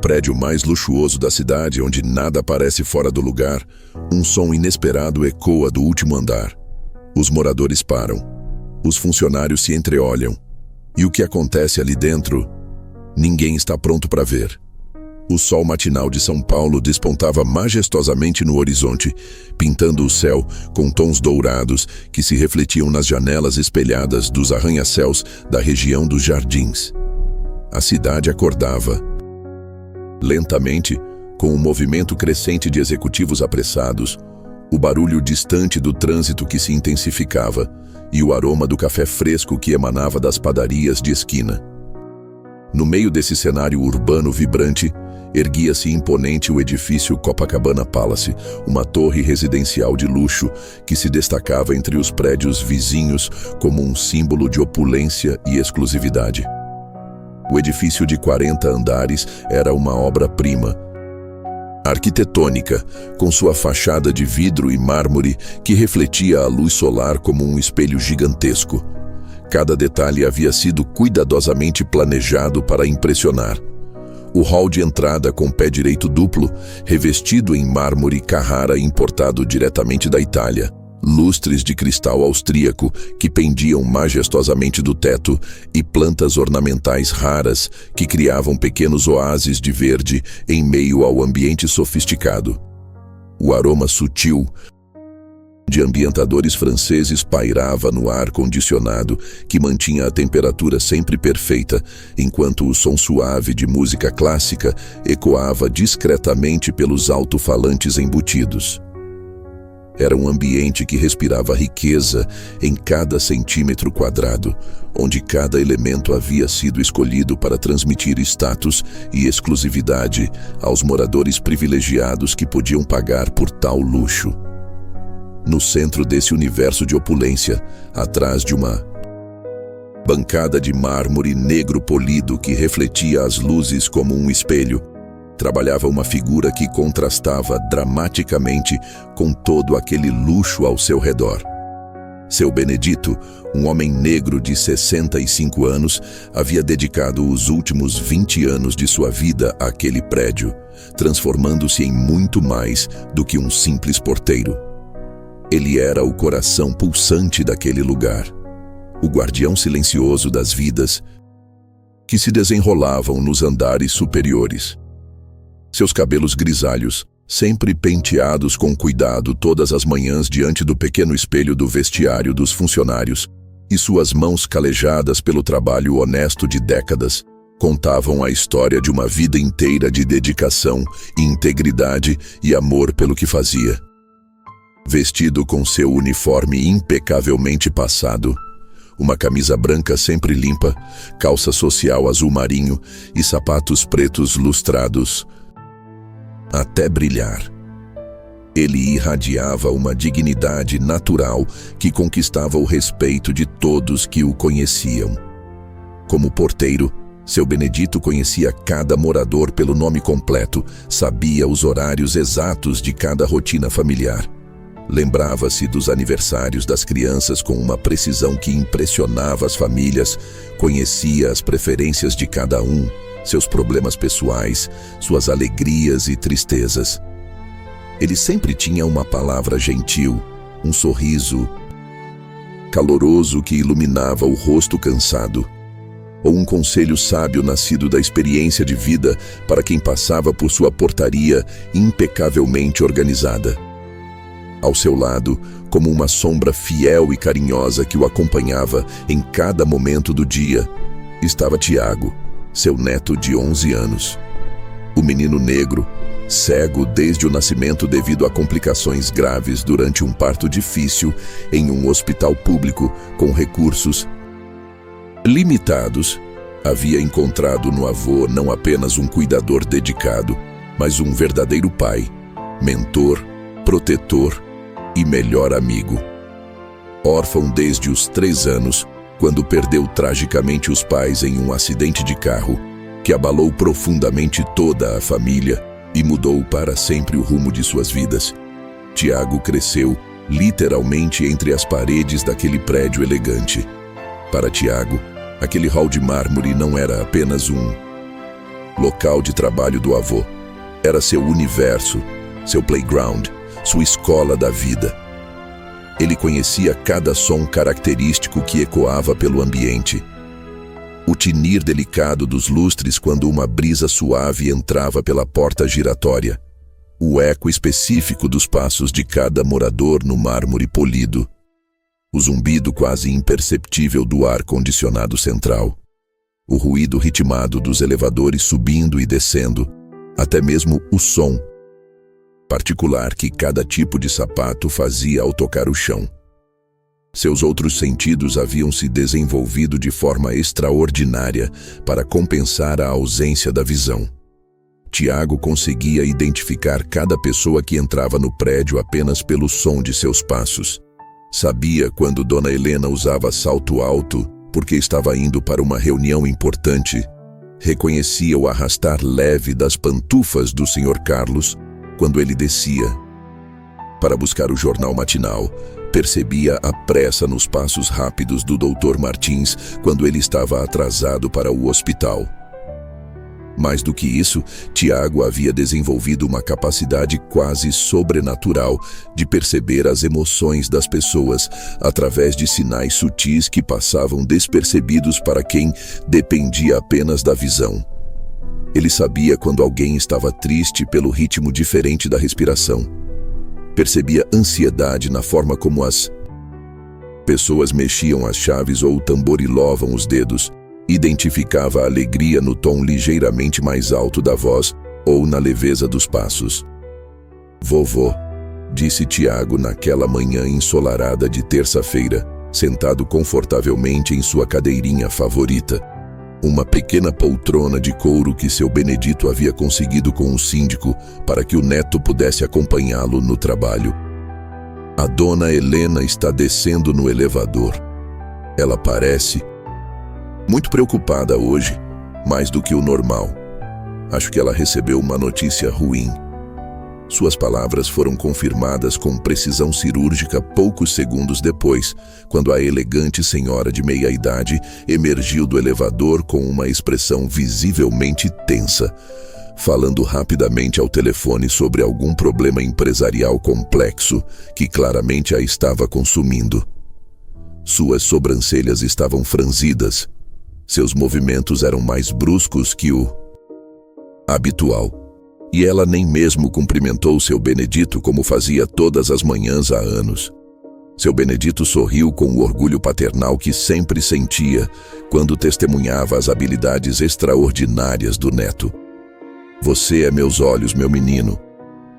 prédio mais luxuoso da cidade, onde nada parece fora do lugar, um som inesperado ecoa do último andar. Os moradores param. Os funcionários se entreolham. E o que acontece ali dentro, ninguém está pronto para ver. O sol matinal de São Paulo despontava majestosamente no horizonte, pintando o céu com tons dourados que se refletiam nas janelas espelhadas dos arranha-céus da região dos Jardins. A cidade acordava. Lentamente, com um movimento crescente de executivos apressados, o barulho distante do trânsito que se intensificava e o aroma do café fresco que emanava das padarias de esquina. No meio desse cenário urbano vibrante, erguia-se imponente o edifício Copacabana Palace, uma torre residencial de luxo que se destacava entre os prédios vizinhos como um símbolo de opulência e exclusividade. O edifício de 40 andares era uma obra-prima, arquitetônica, com sua fachada de vidro e mármore que refletia a luz solar como um espelho gigantesco. Cada detalhe havia sido cuidadosamente planejado para impressionar. O hall de entrada com pé direito duplo, revestido em mármore Carrara importado diretamente da Itália, lustres de cristal austríaco que pendiam majestosamente do teto e plantas ornamentais raras que criavam pequenos oásis de verde em meio ao ambiente sofisticado. O aroma sutil de ambientadores franceses pairava no ar condicionado que mantinha a temperatura sempre perfeita, enquanto o som suave de música clássica ecoava discretamente pelos alto-falantes embutidos. Era um ambiente que respirava riqueza em cada centímetro quadrado, onde cada elemento havia sido escolhido para transmitir status e exclusividade aos moradores privilegiados que podiam pagar por tal luxo. No centro desse universo de opulência, atrás de uma bancada de mármore negro polido que refletia as luzes como um espelho, trabalhava uma figura que contrastava dramaticamente com todo aquele luxo ao seu redor. Seu Benedito, um homem negro de 65 anos, havia dedicado os últimos 20 anos de sua vida àquele prédio, transformando-se em muito mais do que um simples porteiro. Ele era o coração pulsante daquele lugar, o guardião silencioso das vidas que se desenrolavam nos andares superiores. Seus cabelos grisalhos, sempre penteados com cuidado todas as manhãs diante do pequeno espelho do vestiário dos funcionários, e suas mãos calejadas pelo trabalho honesto de décadas, contavam a história de uma vida inteira de dedicação, integridade e amor pelo que fazia. Vestido com seu uniforme impecavelmente passado, uma camisa branca sempre limpa, calça social azul marinho e sapatos pretos lustrados até brilhar. Ele irradiava uma dignidade natural que conquistava o respeito de todos que o conheciam. Como porteiro, seu Benedito conhecia cada morador pelo nome completo, sabia os horários exatos de cada rotina familiar. Lembrava-se dos aniversários das crianças com uma precisão que impressionava as famílias, conhecia as preferências de cada um, seus problemas pessoais, suas alegrias e tristezas. Ele sempre tinha uma palavra gentil, um sorriso caloroso que iluminava o rosto cansado, ou um conselho sábio nascido da experiência de vida para quem passava por sua portaria impecavelmente organizada. Ao seu lado, como uma sombra fiel e carinhosa que o acompanhava em cada momento do dia, estava Tiago, seu neto de 11 anos. O menino negro, cego desde o nascimento devido a complicações graves durante um parto difícil em um hospital público com recursos limitados, havia encontrado no avô não apenas um cuidador dedicado, mas um verdadeiro pai, mentor, protetor e melhor amigo. Órfão desde os 3 anos, quando perdeu tragicamente os pais em um acidente de carro que abalou profundamente toda a família e mudou para sempre o rumo de suas vidas, Tiago cresceu literalmente entre as paredes daquele prédio elegante. Para Tiago, aquele hall de mármore não era apenas um local de trabalho do avô. Era seu universo, seu playground, sua escola da vida. Ele conhecia cada som característico que ecoava pelo ambiente. O tinir delicado dos lustres quando uma brisa suave entrava pela porta giratória. O eco específico dos passos de cada morador no mármore polido. O zumbido quase imperceptível do ar-condicionado central. O ruído ritmado dos elevadores subindo e descendo. Até mesmo o som particular que cada tipo de sapato fazia ao tocar o chão. Seus outros sentidos haviam se desenvolvido de forma extraordinária para compensar a ausência da visão. Tiago conseguia identificar cada pessoa que entrava no prédio apenas pelo som de seus passos. Sabia quando Dona Helena usava salto alto porque estava indo para uma reunião importante. Reconhecia o arrastar leve das pantufas do Sr. Carlos quando ele descia para buscar o jornal matinal. Percebia a pressa nos passos rápidos do Dr. Martins quando ele estava atrasado para o hospital. Mais do que isso, Tiago havia desenvolvido uma capacidade quase sobrenatural de perceber as emoções das pessoas através de sinais sutis que passavam despercebidos para quem dependia apenas da visão. Ele sabia quando alguém estava triste pelo ritmo diferente da respiração. Percebia ansiedade na forma como as pessoas mexiam as chaves ou tamborilavam os dedos. Identificava a alegria no tom ligeiramente mais alto da voz ou na leveza dos passos. "Vovô", disse Tiago naquela manhã ensolarada de terça-feira, sentado confortavelmente em sua cadeirinha favorita. Uma pequena poltrona de couro que seu Benedito havia conseguido com o síndico para que o neto pudesse acompanhá-lo no trabalho. "A Dona Helena está descendo no elevador. Ela parece muito preocupada hoje, mais do que o normal. Acho que ela recebeu uma notícia ruim." Suas palavras foram confirmadas com precisão cirúrgica poucos segundos depois, quando a elegante senhora de meia-idade emergiu do elevador com uma expressão visivelmente tensa, falando rapidamente ao telefone sobre algum problema empresarial complexo que claramente a estava consumindo. Suas sobrancelhas estavam franzidas. Seus movimentos eram mais bruscos que o habitual. E ela nem mesmo cumprimentou seu Benedito como fazia todas as manhãs há anos. Seu Benedito sorriu com o orgulho paternal que sempre sentia quando testemunhava as habilidades extraordinárias do neto. "Você é meus olhos, meu menino",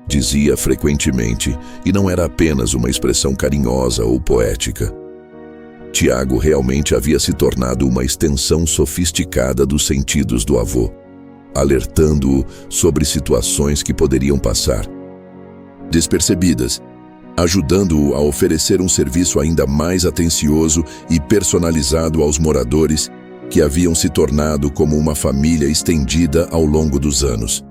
dizia frequentemente, e não era apenas uma expressão carinhosa ou poética. Tiago realmente havia se tornado uma extensão sofisticada dos sentidos do avô, alertando-o sobre situações que poderiam passar despercebidas, ajudando-o a oferecer um serviço ainda mais atencioso e personalizado aos moradores que haviam se tornado como uma família estendida ao longo dos anos.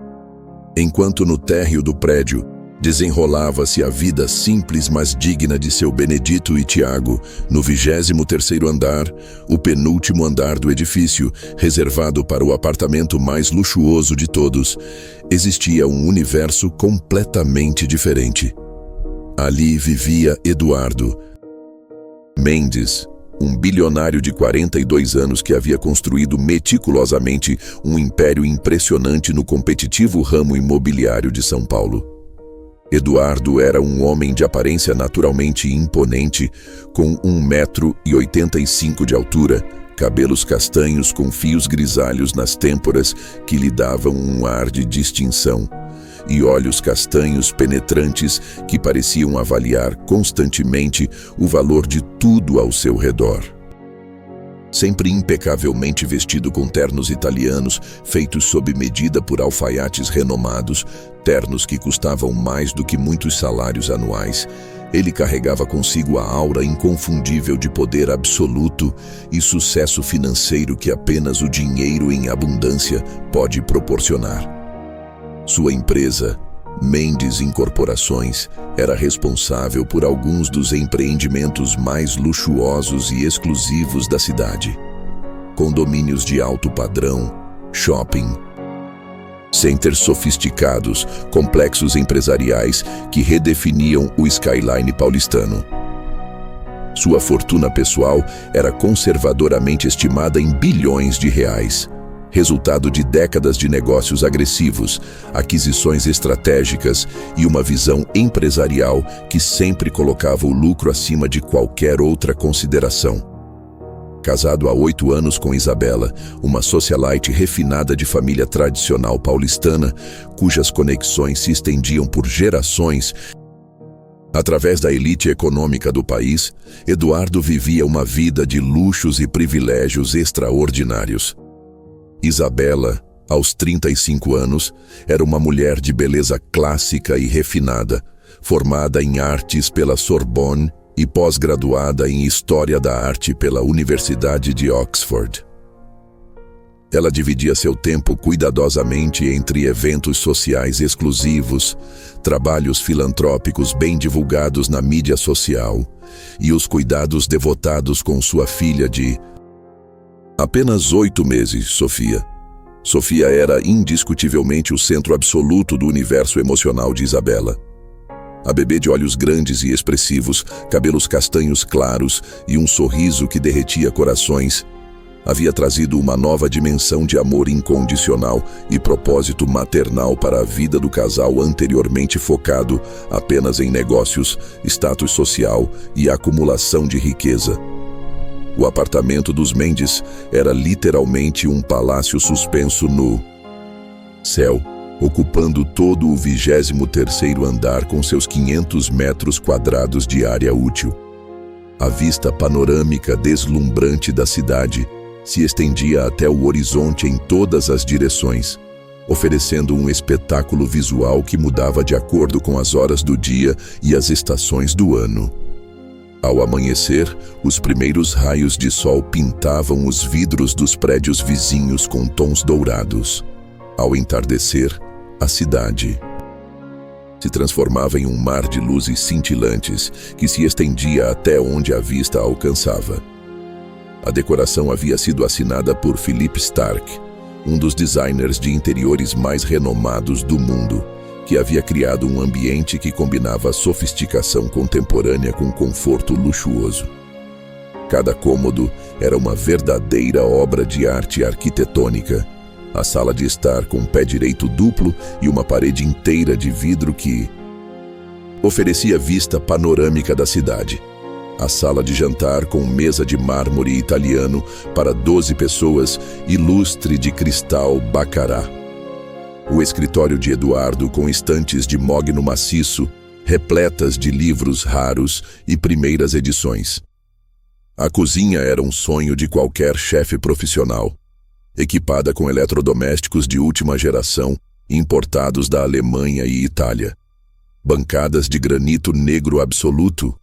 Enquanto no térreo do prédio desenrolava-se a vida simples mas digna de seu Benedito e Tiago, no 23º andar, o penúltimo andar do edifício, reservado para o apartamento mais luxuoso de todos, existia um universo completamente diferente. Ali vivia Eduardo Mendes, um bilionário de 42 anos que havia construído meticulosamente um império impressionante no competitivo ramo imobiliário de São Paulo. Eduardo era um homem de aparência naturalmente imponente, com 1,85 m de altura, cabelos castanhos com fios grisalhos nas têmporas que lhe davam um ar de distinção, e olhos castanhos penetrantes que pareciam avaliar constantemente o valor de tudo ao seu redor. Sempre impecavelmente vestido com ternos italianos, feitos sob medida por alfaiates renomados, ternos que custavam mais do que muitos salários anuais, ele carregava consigo a aura inconfundível de poder absoluto e sucesso financeiro que apenas o dinheiro em abundância pode proporcionar. Sua empresa, Mendes Incorporações, era responsável por alguns dos empreendimentos mais luxuosos e exclusivos da cidade. Condomínios de alto padrão, shopping, Centers sofisticados, complexos empresariais que redefiniam o skyline paulistano. Sua fortuna pessoal era conservadoramente estimada em bilhões de reais, resultado de décadas de negócios agressivos, aquisições estratégicas e uma visão empresarial que sempre colocava o lucro acima de qualquer outra consideração. Casado há 8 anos com Isabela, uma socialite refinada de família tradicional paulistana, cujas conexões se estendiam por gerações. Através da elite econômica do país, Eduardo vivia uma vida de luxos e privilégios extraordinários. Isabela, aos 35 anos, era uma mulher de beleza clássica e refinada, formada em artes pela Sorbonne e pós-graduada em História da Arte pela Universidade de Oxford. Ela dividia seu tempo cuidadosamente entre eventos sociais exclusivos, trabalhos filantrópicos bem divulgados na mídia social e os cuidados devotados com sua filha de apenas 8 meses, Sofia. Sofia era indiscutivelmente o centro absoluto do universo emocional de Isabela. A bebê de olhos grandes e expressivos, cabelos castanhos claros e um sorriso que derretia corações, havia trazido uma nova dimensão de amor incondicional e propósito maternal para a vida do casal anteriormente focado apenas em negócios, status social e acumulação de riqueza. O apartamento dos Mendes era literalmente um palácio suspenso no céu, ocupando todo o 23º andar com seus 500 metros quadrados de área útil. A vista panorâmica deslumbrante da cidade se estendia até o horizonte em todas as direções, oferecendo um espetáculo visual que mudava de acordo com as horas do dia e as estações do ano. Ao amanhecer, os primeiros raios de sol pintavam os vidros dos prédios vizinhos com tons dourados. Ao entardecer, a cidade se transformava em um mar de luzes cintilantes que se estendia até onde a vista alcançava. A decoração havia sido assinada por Philippe Starck, um dos designers de interiores mais renomados do mundo, que havia criado um ambiente que combinava sofisticação contemporânea com conforto luxuoso. Cada cômodo era uma verdadeira obra de arte arquitetônica. A sala de estar com pé direito duplo e uma parede inteira de vidro que oferecia vista panorâmica da cidade. A sala de jantar com mesa de mármore italiano para 12 pessoas e lustre de cristal Baccarat. O escritório de Eduardo com estantes de mogno maciço, repletas de livros raros e primeiras edições. A cozinha era um sonho de qualquer chefe profissional, equipada com eletrodomésticos de última geração, importados da Alemanha e Itália, bancadas de granito negro absoluto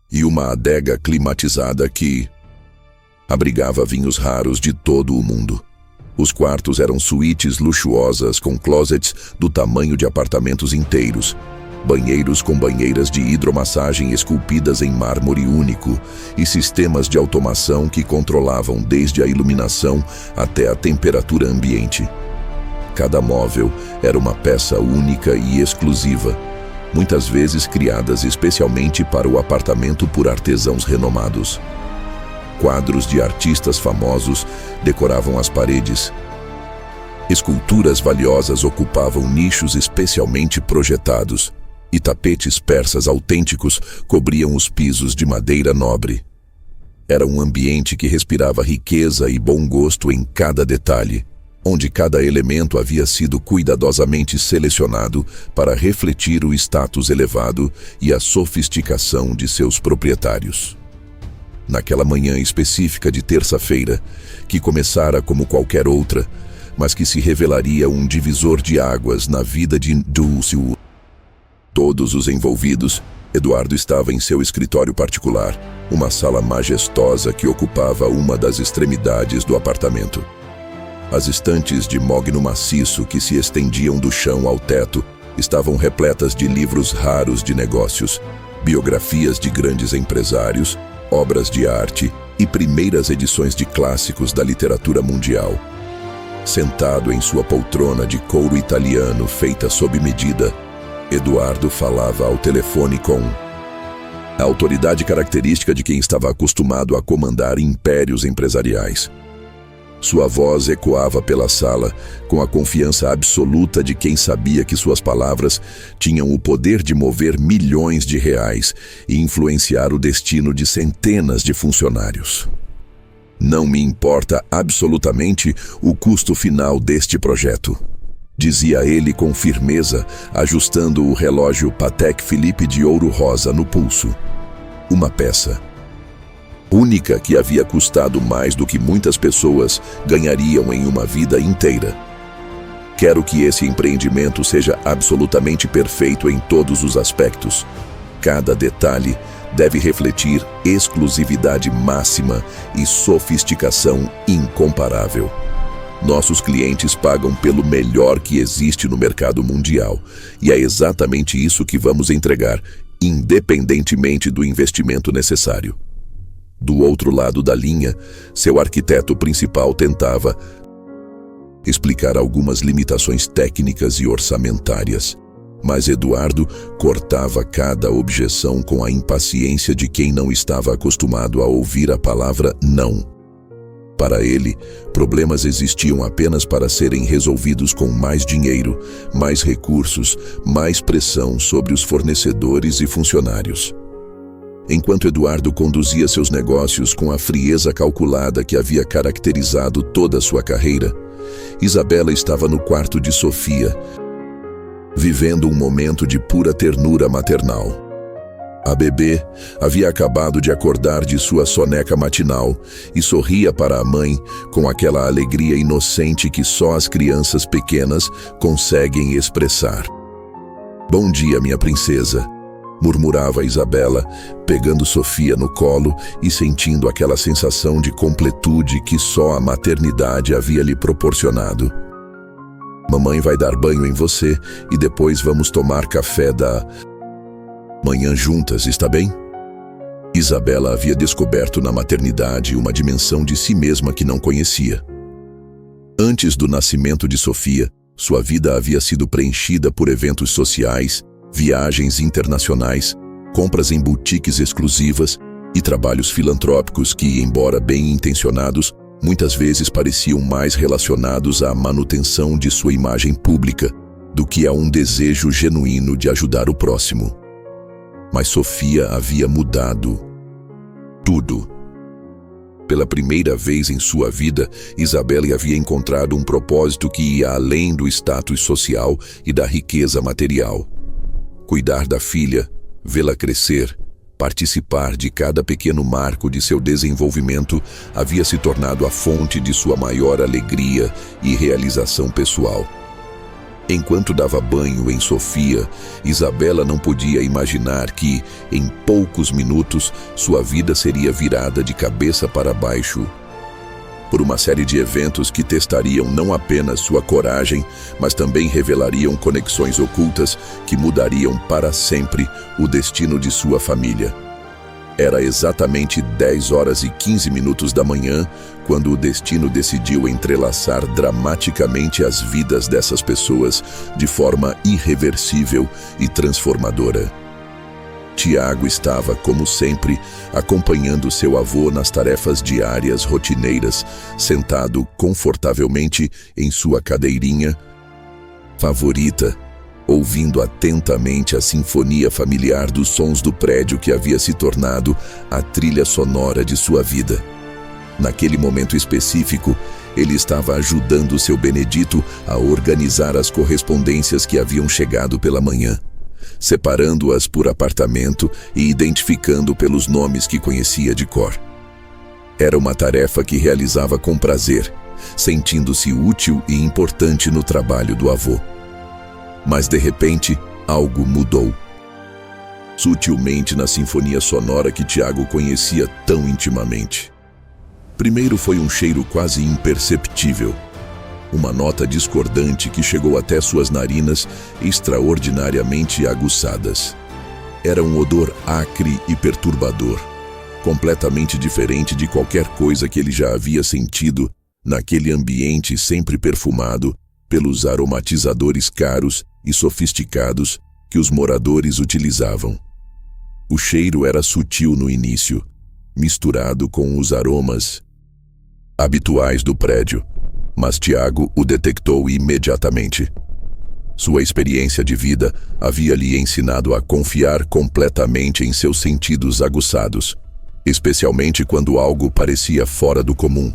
e uma adega climatizada que abrigava vinhos raros de todo o mundo. Os quartos eram suítes luxuosas com closets do tamanho de apartamentos inteiros, banheiros com banheiras de hidromassagem esculpidas em mármore único e sistemas de automação que controlavam desde a iluminação até a temperatura ambiente. Cada móvel era uma peça única e exclusiva, muitas vezes criadas especialmente para o apartamento por artesãos renomados. Quadros de artistas famosos decoravam as paredes. Esculturas valiosas ocupavam nichos especialmente projetados, e tapetes persas autênticos cobriam os pisos de madeira nobre. Era um ambiente que respirava riqueza e bom gosto em cada detalhe, onde cada elemento havia sido cuidadosamente selecionado para refletir o status elevado e a sofisticação de seus proprietários. Naquela manhã específica de terça-feira, que começara como qualquer outra, mas que se revelaria um divisor de águas na vida de Dulce. Todos os envolvidos, Eduardo estava em seu escritório particular, uma sala majestosa que ocupava uma das extremidades do apartamento. As estantes de mogno maciço que se estendiam do chão ao teto estavam repletas de livros raros de negócios, biografias de grandes empresários, obras de arte e primeiras edições de clássicos da literatura mundial. Sentado em sua poltrona de couro italiano feita sob medida, Eduardo falava ao telefone com a autoridade característica de quem estava acostumado a comandar impérios empresariais. Sua voz ecoava pela sala com a confiança absoluta de quem sabia que suas palavras tinham o poder de mover milhões de reais e influenciar o destino de centenas de funcionários. Não me importa absolutamente o custo final deste projeto, dizia ele com firmeza, ajustando o relógio Patek Philippe de ouro rosa no pulso. Uma peça única que havia custado mais do que muitas pessoas ganhariam em uma vida inteira. Quero que esse empreendimento seja absolutamente perfeito em todos os aspectos. Cada detalhe deve refletir exclusividade máxima e sofisticação incomparável. Nossos clientes pagam pelo melhor que existe no mercado mundial, e é exatamente isso que vamos entregar, independentemente do investimento necessário. Do outro lado da linha, seu arquiteto principal tentava explicar algumas limitações técnicas e orçamentárias, mas Eduardo cortava cada objeção com a impaciência de quem não estava acostumado a ouvir a palavra não. Para ele, problemas existiam apenas para serem resolvidos com mais dinheiro, mais recursos, mais pressão sobre os fornecedores e funcionários. Enquanto Eduardo conduzia seus negócios com a frieza calculada que havia caracterizado toda a sua carreira, Isabela estava no quarto de Sofia, vivendo um momento de pura ternura maternal. A bebê havia acabado de acordar de sua soneca matinal e sorria para a mãe com aquela alegria inocente que só as crianças pequenas conseguem expressar. "Bom dia, minha princesa", murmurava Isabela, pegando Sofia no colo e sentindo aquela sensação de completude que só a maternidade havia lhe proporcionado. "Mamãe vai dar banho em você e depois vamos tomar café da manhã juntas, está bem?" Isabela havia descoberto na maternidade uma dimensão de si mesma que não conhecia. Antes do nascimento de Sofia, sua vida havia sido preenchida por eventos sociais, viagens internacionais, compras em boutiques exclusivas e trabalhos filantrópicos que, embora bem intencionados, muitas vezes pareciam mais relacionados à manutenção de sua imagem pública do que a um desejo genuíno de ajudar o próximo. Mas Sofia havia mudado tudo. Pela primeira vez em sua vida, Isabela havia encontrado um propósito que ia além do status social e da riqueza material. Cuidar da filha, vê-la crescer, participar de cada pequeno marco de seu desenvolvimento havia se tornado a fonte de sua maior alegria e realização pessoal. Enquanto dava banho em Sofia, Isabela não podia imaginar que, em poucos minutos, sua vida seria virada de cabeça para baixo por uma série de eventos que testariam não apenas sua coragem, mas também revelariam conexões ocultas que mudariam para sempre o destino de sua família. Era exatamente 10h15 da manhã quando o destino decidiu entrelaçar dramaticamente as vidas dessas pessoas de forma irreversível e transformadora. Tiago estava, como sempre, acompanhando seu avô nas tarefas diárias rotineiras, sentado confortavelmente em sua cadeirinha favorita, ouvindo atentamente a sinfonia familiar dos sons do prédio que havia se tornado a trilha sonora de sua vida. Naquele momento específico, ele estava ajudando seu Benedito a organizar as correspondências que haviam chegado pela manhã, separando-as por apartamento e identificando pelos nomes que conhecia de cor. Era uma tarefa que realizava com prazer, sentindo-se útil e importante no trabalho do avô. Mas, de repente, algo mudou. Sutilmente na sinfonia sonora que Tiago conhecia tão intimamente. Primeiro foi um cheiro quase imperceptível. Uma nota discordante que chegou até suas narinas extraordinariamente aguçadas. Era um odor acre e perturbador, completamente diferente de qualquer coisa que ele já havia sentido naquele ambiente sempre perfumado pelos aromatizadores caros e sofisticados que os moradores utilizavam. O cheiro era sutil no início, misturado com os aromas habituais do prédio, mas Tiago o detectou imediatamente. Sua experiência de vida havia lhe ensinado a confiar completamente em seus sentidos aguçados, especialmente quando algo parecia fora do comum.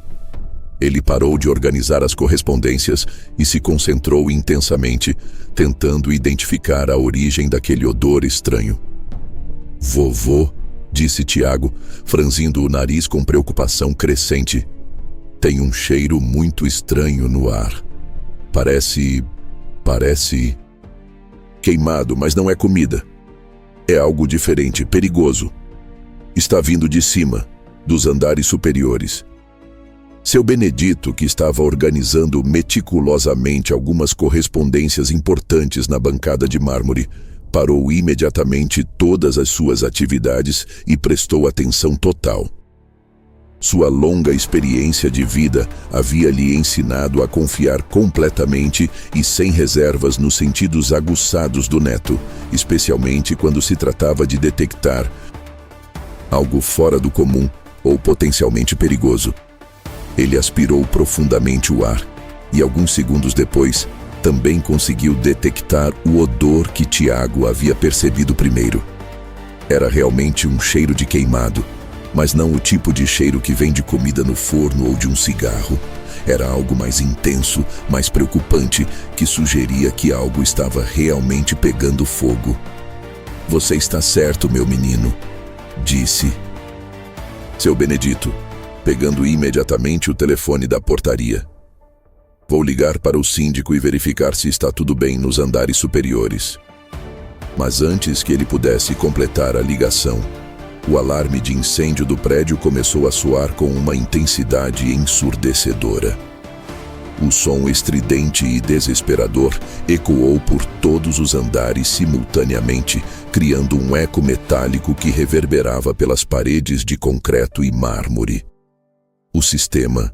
Ele parou de organizar as correspondências e se concentrou intensamente, tentando identificar a origem daquele odor estranho. "Vovô", disse Tiago, franzindo o nariz com preocupação crescente. "Tem um cheiro muito estranho no ar. Parece queimado, mas não é comida. É algo diferente, perigoso. Está vindo de cima, dos andares superiores." Seu Benedito, que estava organizando meticulosamente algumas correspondências importantes na bancada de mármore, parou imediatamente todas as suas atividades e prestou atenção total. Sua longa experiência de vida havia lhe ensinado a confiar completamente e sem reservas nos sentidos aguçados do neto, especialmente quando se tratava de detectar algo fora do comum ou potencialmente perigoso. Ele aspirou profundamente o ar e, alguns segundos depois, também conseguiu detectar o odor que Tiago havia percebido primeiro. Era realmente um cheiro de queimado, mas não o tipo de cheiro que vem de comida no forno ou de um cigarro. Era algo mais intenso, mais preocupante, que sugeria que algo estava realmente pegando fogo. "Você está certo, meu menino", disse seu Benedito, pegando imediatamente o telefone da portaria. "Vou ligar para o síndico e verificar se está tudo bem nos andares superiores." Mas antes que ele pudesse completar a ligação, o alarme de incêndio do prédio começou a soar com uma intensidade ensurdecedora. O som estridente e desesperador ecoou por todos os andares simultaneamente, criando um eco metálico que reverberava pelas paredes de concreto e mármore. O sistema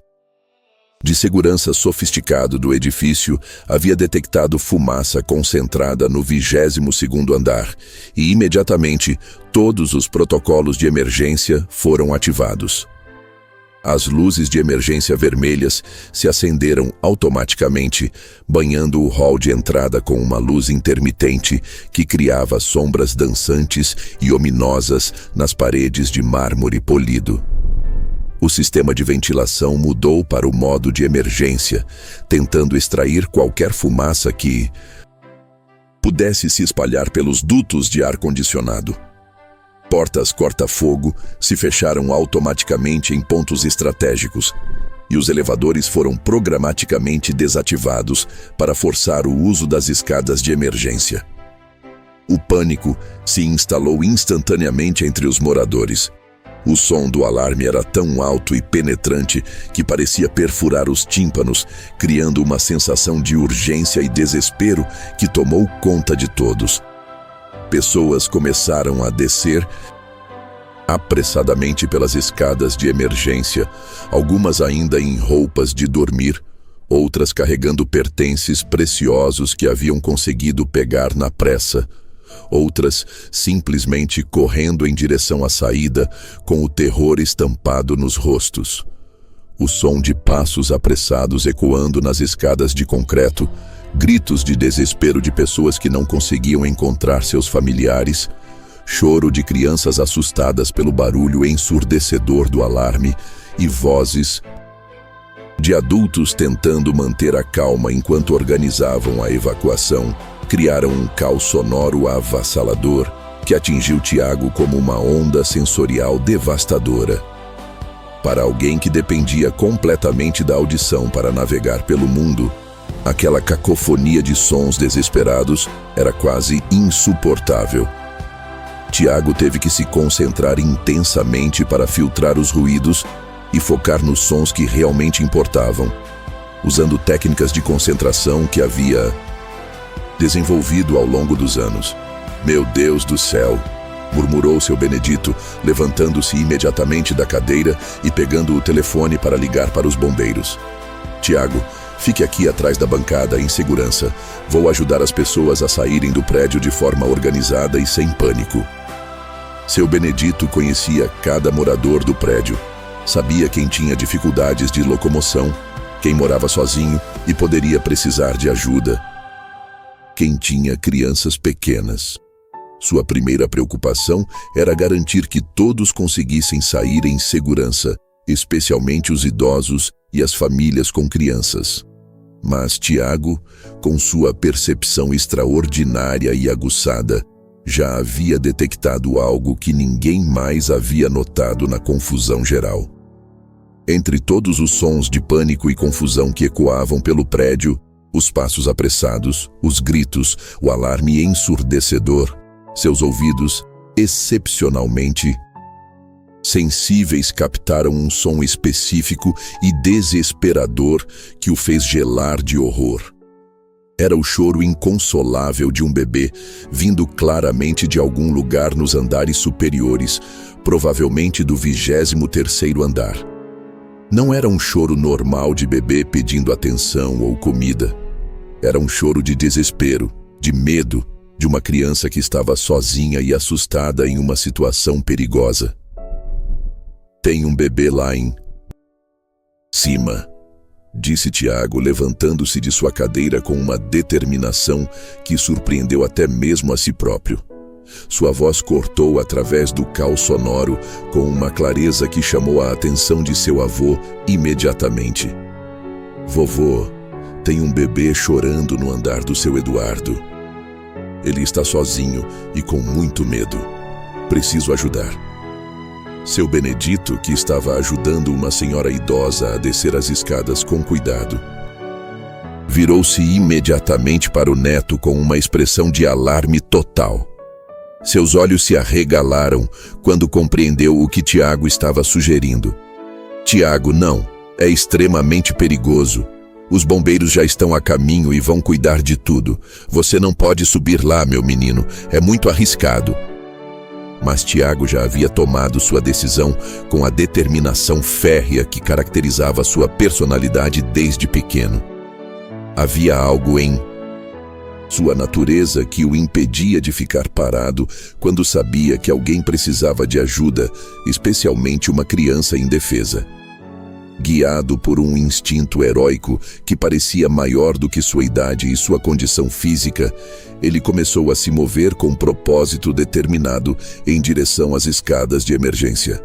de segurança sofisticado do edifício havia detectado fumaça concentrada no 22º andar e, imediatamente, todos os protocolos de emergência foram ativados. As luzes de emergência vermelhas se acenderam automaticamente, banhando o hall de entrada com uma luz intermitente que criava sombras dançantes e ominosas nas paredes de mármore polido. O sistema de ventilação mudou para o modo de emergência, tentando extrair qualquer fumaça que pudesse se espalhar pelos dutos de ar-condicionado. Portas corta-fogo se fecharam automaticamente em pontos estratégicos, e os elevadores foram programaticamente desativados para forçar o uso das escadas de emergência. O pânico se instalou instantaneamente entre os moradores. O som do alarme era tão alto e penetrante que parecia perfurar os tímpanos, criando uma sensação de urgência e desespero que tomou conta de todos. Pessoas começaram a descer apressadamente pelas escadas de emergência, algumas ainda em roupas de dormir, outras carregando pertences preciosos que haviam conseguido pegar na pressa, outras simplesmente correndo em direção à saída com o terror estampado nos rostos. O som de passos apressados ecoando nas escadas de concreto, gritos de desespero de pessoas que não conseguiam encontrar seus familiares, choro de crianças assustadas pelo barulho ensurdecedor do alarme e vozes de adultos tentando manter a calma enquanto organizavam a evacuação, criaram um caos sonoro avassalador que atingiu Tiago como uma onda sensorial devastadora. Para alguém que dependia completamente da audição para navegar pelo mundo, aquela cacofonia de sons desesperados era quase insuportável. Tiago teve que se concentrar intensamente para filtrar os ruídos e focar nos sons que realmente importavam, usando técnicas de concentração que havia desenvolvido ao longo dos anos. "Meu Deus do céu!", murmurou seu Benedito, levantando-se imediatamente da cadeira e pegando o telefone para ligar para os bombeiros. Tiago, fique aqui atrás da bancada em segurança. Vou ajudar as pessoas a saírem do prédio de forma organizada e sem pânico. Seu Benedito conhecia cada morador do prédio. Sabia quem tinha dificuldades de locomoção, quem morava sozinho e poderia precisar de ajuda, quem tinha crianças pequenas. Sua primeira preocupação era garantir que todos conseguissem sair em segurança, especialmente os idosos e as famílias com crianças. Mas Tiago, com sua percepção extraordinária e aguçada, já havia detectado algo que ninguém mais havia notado na confusão geral. Entre todos os sons de pânico e confusão que ecoavam pelo prédio, os passos apressados, os gritos, o alarme ensurdecedor, seus ouvidos, excepcionalmente sensíveis, captaram um som específico e desesperador que o fez gelar de horror. Era o choro inconsolável de um bebê, vindo claramente de algum lugar nos andares superiores, provavelmente do 23º andar. Não era um choro normal de bebê pedindo atenção ou comida. Era um choro de desespero, de medo, de uma criança que estava sozinha e assustada em uma situação perigosa. Tem um bebê lá em cima, disse Tiago, levantando-se de sua cadeira com uma determinação que surpreendeu até mesmo a si próprio. Sua voz cortou através do caos sonoro com uma clareza que chamou a atenção de seu avô imediatamente. Vovô, tem um bebê chorando no andar do seu Eduardo. Ele está sozinho e com muito medo. Preciso ajudar. Seu Benedito, que estava ajudando uma senhora idosa a descer as escadas com cuidado, virou-se imediatamente para o neto com uma expressão de alarme total. Seus olhos se arregalaram quando compreendeu o que Tiago estava sugerindo. Tiago, não, é extremamente perigoso. Os bombeiros já estão a caminho e vão cuidar de tudo. Você não pode subir lá, meu menino, é muito arriscado. Mas Tiago já havia tomado sua decisão com a determinação férrea que caracterizava sua personalidade desde pequeno. Havia algo em sua natureza que o impedia de ficar parado quando sabia que alguém precisava de ajuda, especialmente uma criança indefesa. Guiado por um instinto heróico que parecia maior do que sua idade e sua condição física, ele começou a se mover com propósito determinado em direção às escadas de emergência.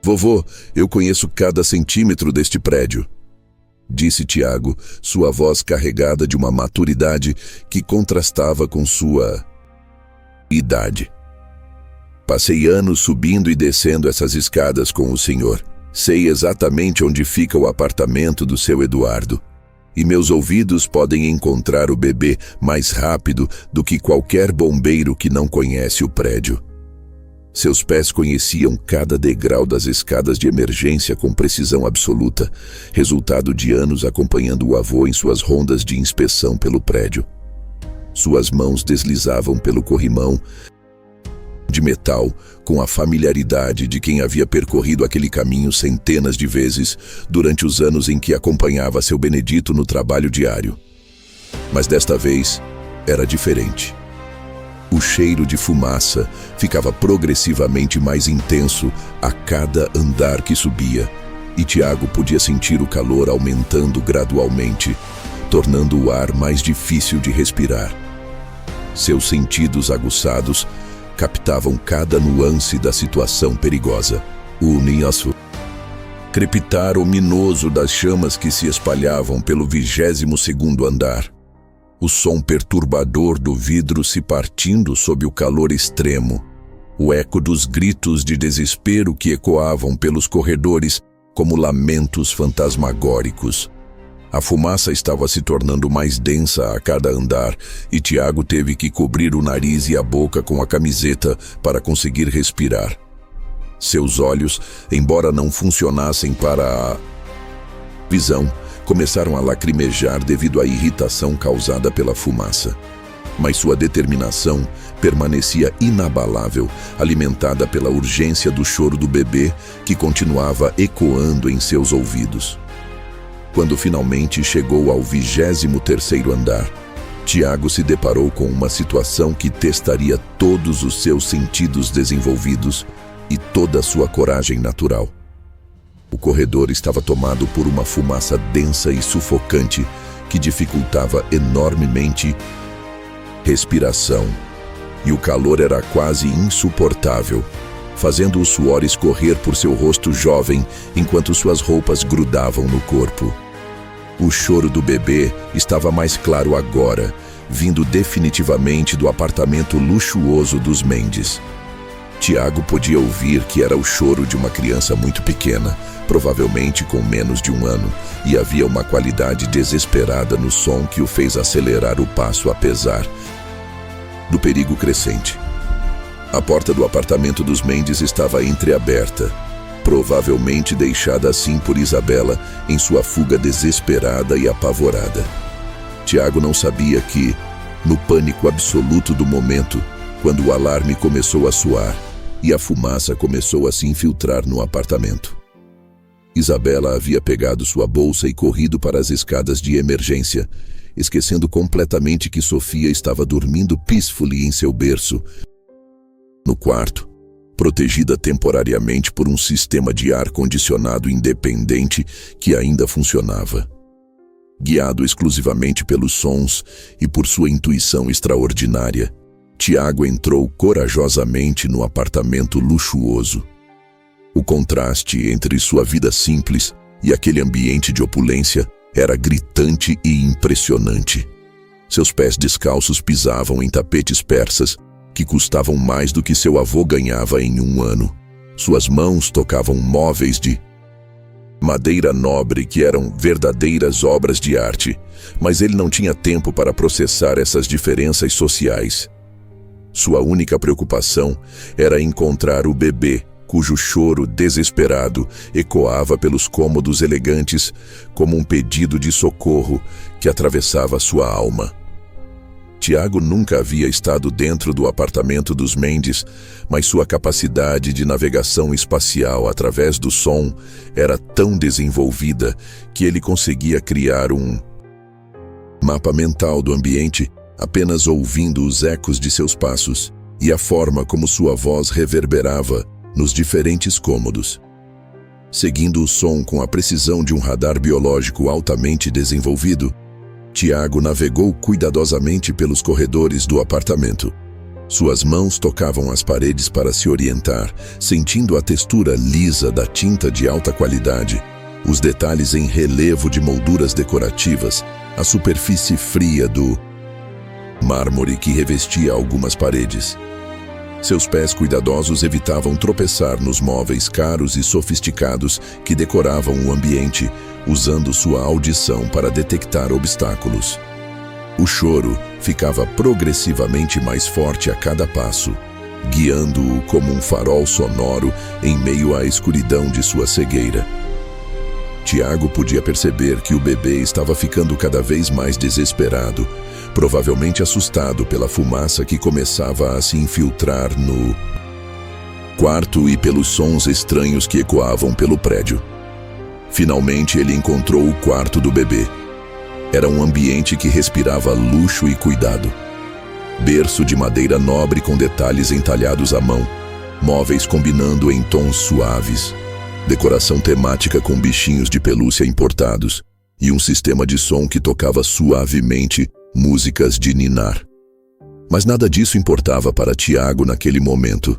Vovô, eu conheço cada centímetro deste prédio, disse Tiago, sua voz carregada de uma maturidade que contrastava com sua idade. Passei anos subindo e descendo essas escadas com o senhor. Sei exatamente onde fica o apartamento do seu Eduardo. E meus ouvidos podem encontrar o bebê mais rápido do que qualquer bombeiro que não conhece o prédio. Seus pés conheciam cada degrau das escadas de emergência com precisão absoluta, resultado de anos acompanhando o avô em suas rondas de inspeção pelo prédio. Suas mãos deslizavam pelo corrimão de metal com a familiaridade de quem havia percorrido aquele caminho centenas de vezes durante os anos em que acompanhava seu Benedito no trabalho diário. Mas desta vez era diferente. O cheiro de fumaça ficava progressivamente mais intenso a cada andar que subia, e Tiago podia sentir o calor aumentando gradualmente, tornando o ar mais difícil de respirar. Seus sentidos aguçados captavam cada nuance da situação perigosa. O uniaço crepitar ominoso das chamas que se espalhavam pelo 22º andar. O som perturbador do vidro se partindo sob o calor extremo. O eco dos gritos de desespero que ecoavam pelos corredores como lamentos fantasmagóricos. A fumaça estava se tornando mais densa a cada andar e Tiago teve que cobrir o nariz e a boca com a camiseta para conseguir respirar. Seus olhos, embora não funcionassem para a visão, começaram a lacrimejar devido à irritação causada pela fumaça. Mas sua determinação permanecia inabalável, alimentada pela urgência do choro do bebê que continuava ecoando em seus ouvidos. Quando finalmente chegou ao 23º andar, Tiago se deparou com uma situação que testaria todos os seus sentidos desenvolvidos e toda a sua coragem natural. O corredor estava tomado por uma fumaça densa e sufocante que dificultava enormemente a respiração, e o calor era quase insuportável, fazendo o suor escorrer por seu rosto jovem enquanto suas roupas grudavam no corpo. O choro do bebê estava mais claro agora, vindo definitivamente do apartamento luxuoso dos Mendes. Tiago podia ouvir que era o choro de uma criança muito pequena, provavelmente com menos de 1 ano, e havia uma qualidade desesperada no som que o fez acelerar o passo apesar do perigo crescente. A porta do apartamento dos Mendes estava entreaberta, provavelmente deixada assim por Isabela em sua fuga desesperada e apavorada. Tiago não sabia que, no pânico absoluto do momento, quando o alarme começou a soar e a fumaça começou a se infiltrar no apartamento, Isabela havia pegado sua bolsa e corrido para as escadas de emergência, esquecendo completamente que Sofia estava dormindo peacefully em seu berço, no quarto, protegida temporariamente por um sistema de ar-condicionado independente que ainda funcionava. Guiado exclusivamente pelos sons e por sua intuição extraordinária, Tiago entrou corajosamente no apartamento luxuoso. O contraste entre sua vida simples e aquele ambiente de opulência era gritante e impressionante. Seus pés descalços pisavam em tapetes persas que custavam mais do que seu avô ganhava em 1 ano. Suas mãos tocavam móveis de madeira nobre que eram verdadeiras obras de arte, mas ele não tinha tempo para processar essas diferenças sociais. Sua única preocupação era encontrar o bebê, cujo choro desesperado ecoava pelos cômodos elegantes como um pedido de socorro que atravessava sua alma. Tiago nunca havia estado dentro do apartamento dos Mendes, mas sua capacidade de navegação espacial através do som era tão desenvolvida que ele conseguia criar um mapa mental do ambiente apenas ouvindo os ecos de seus passos e a forma como sua voz reverberava nos diferentes cômodos. Seguindo o som com a precisão de um radar biológico altamente desenvolvido, Tiago navegou cuidadosamente pelos corredores do apartamento. Suas mãos tocavam as paredes para se orientar, sentindo a textura lisa da tinta de alta qualidade, os detalhes em relevo de molduras decorativas, a superfície fria do mármore que revestia algumas paredes. Seus pés cuidadosos evitavam tropeçar nos móveis caros e sofisticados que decoravam o ambiente, usando sua audição para detectar obstáculos. O choro ficava progressivamente mais forte a cada passo, guiando-o como um farol sonoro em meio à escuridão de sua cegueira. Tiago podia perceber que o bebê estava ficando cada vez mais desesperado, provavelmente assustado pela fumaça que começava a se infiltrar no quarto e pelos sons estranhos que ecoavam pelo prédio. Finalmente ele encontrou o quarto do bebê. Era um ambiente que respirava luxo e cuidado. Berço de madeira nobre com detalhes entalhados à mão, móveis combinando em tons suaves, decoração temática com bichinhos de pelúcia importados e um sistema de som que tocava suavemente músicas de ninar. Mas nada disso importava para Tiago naquele momento.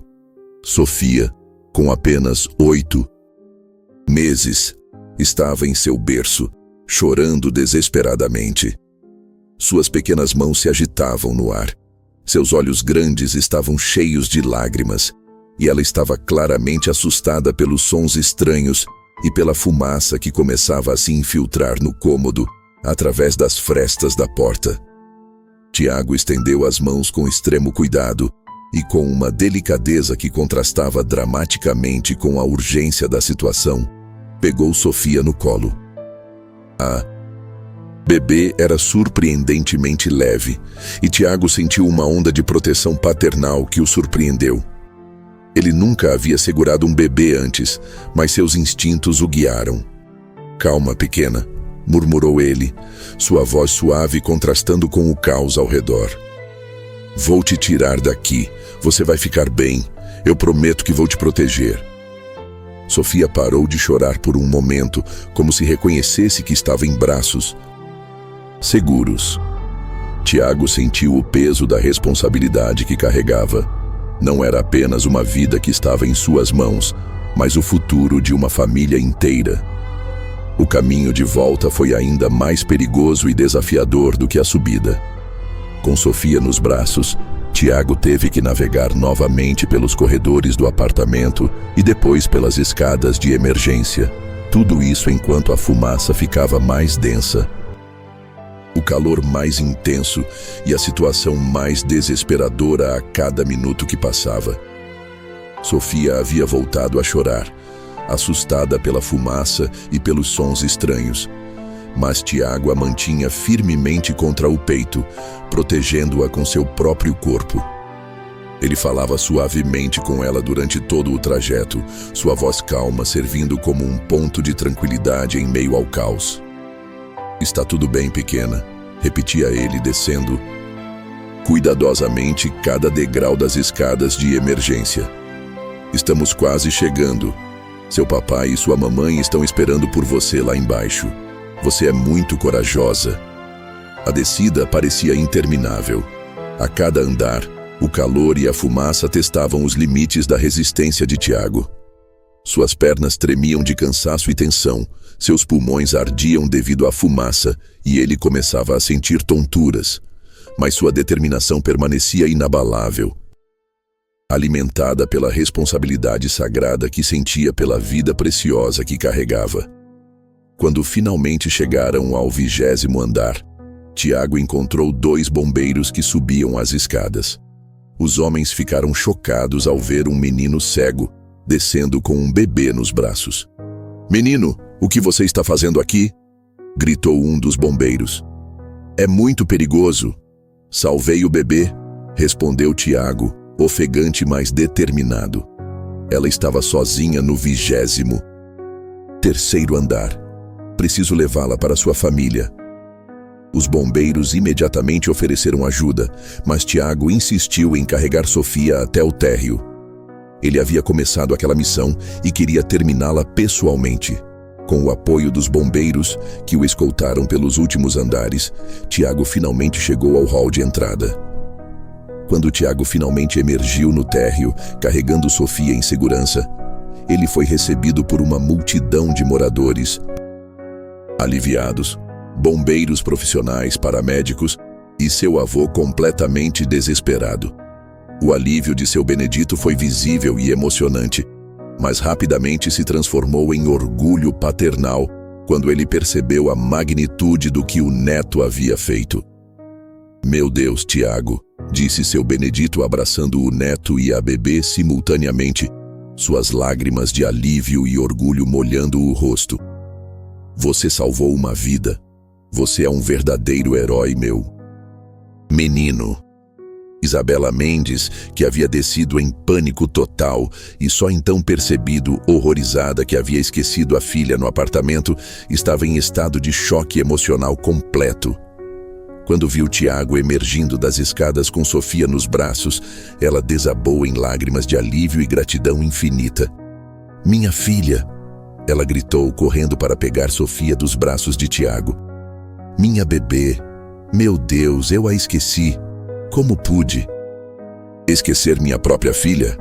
Sofia, com apenas 8 meses, estava em seu berço, chorando desesperadamente. Suas pequenas mãos se agitavam no ar. Seus olhos grandes estavam cheios de lágrimas, e ela estava claramente assustada pelos sons estranhos e pela fumaça que começava a se infiltrar no cômodo através das frestas da porta. Tiago estendeu as mãos com extremo cuidado e com uma delicadeza que contrastava dramaticamente com a urgência da situação, pegou Sofia no colo. A bebê era surpreendentemente leve, e Tiago sentiu uma onda de proteção paternal que o surpreendeu. Ele nunca havia segurado um bebê antes, mas seus instintos o guiaram. Calma, pequena. murmurou ele, sua voz suave contrastando com o caos ao redor. Vou te tirar daqui. Você vai ficar bem. Eu prometo que vou te proteger. Sofia parou de chorar por um momento, como se reconhecesse que estava em braços seguros. Tiago sentiu o peso da responsabilidade que carregava. Não era apenas uma vida que estava em suas mãos, mas o futuro de uma família inteira. O caminho de volta foi ainda mais perigoso e desafiador do que a subida. Com Sofia nos braços, Tiago teve que navegar novamente pelos corredores do apartamento e depois pelas escadas de emergência. Tudo isso enquanto a fumaça ficava mais densa, o calor mais intenso e a situação mais desesperadora a cada minuto que passava. Sofia havia voltado a chorar, assustada pela fumaça e pelos sons estranhos. Mas Tiago a mantinha firmemente contra o peito, protegendo-a com seu próprio corpo. Ele falava suavemente com ela durante todo o trajeto, sua voz calma servindo como um ponto de tranquilidade em meio ao caos. Está tudo bem, pequena, repetia ele descendo cuidadosamente cada degrau das escadas de emergência. Estamos quase chegando. Seu papai e sua mamãe estão esperando por você lá embaixo. Você é muito corajosa. A descida parecia interminável. A cada andar, o calor e a fumaça testavam os limites da resistência de Tiago. Suas pernas tremiam de cansaço e tensão, seus pulmões ardiam devido à fumaça e ele começava a sentir tonturas. Mas sua determinação permanecia inabalável, alimentada pela responsabilidade sagrada que sentia pela vida preciosa que carregava. Quando finalmente chegaram ao 20º andar, Tiago encontrou 2 bombeiros que subiam as escadas. Os homens ficaram chocados ao ver um menino cego, descendo com um bebê nos braços. "Menino, o que você está fazendo aqui?" gritou um dos bombeiros. "É muito perigoso." "Salvei o bebê", respondeu Tiago, ofegante mas determinado. Ela estava sozinha no 23º andar. "Preciso levá-la para sua família." Os bombeiros imediatamente ofereceram ajuda, mas Tiago insistiu em carregar Sofia até o térreo. Ele havia começado aquela missão e queria terminá-la pessoalmente. Com o apoio dos bombeiros, que o escoltaram pelos últimos andares, Tiago finalmente chegou ao hall de entrada. Quando Tiago finalmente emergiu no térreo, carregando Sofia em segurança, ele foi recebido por uma multidão de moradores, aliviados, bombeiros profissionais, paramédicos e seu avô completamente desesperado. O alívio de seu Benedito foi visível e emocionante, mas rapidamente se transformou em orgulho paternal quando ele percebeu a magnitude do que o neto havia feito. "Meu Deus, Tiago", disse seu Benedito abraçando o neto e a bebê simultaneamente, suas lágrimas de alívio e orgulho molhando o rosto. "Você salvou uma vida. Você é um verdadeiro herói, meu menino." Isabela Mendes, que havia descido em pânico total e só então percebido, horrorizada, que havia esquecido a filha no apartamento, estava em estado de choque emocional completo. Quando viu Tiago emergindo das escadas com Sofia nos braços, ela desabou em lágrimas de alívio e gratidão infinita. "Minha filha!" ela gritou, correndo para pegar Sofia dos braços de Tiago. "Minha bebê! Meu Deus, eu a esqueci! Como pude esquecer minha própria filha?"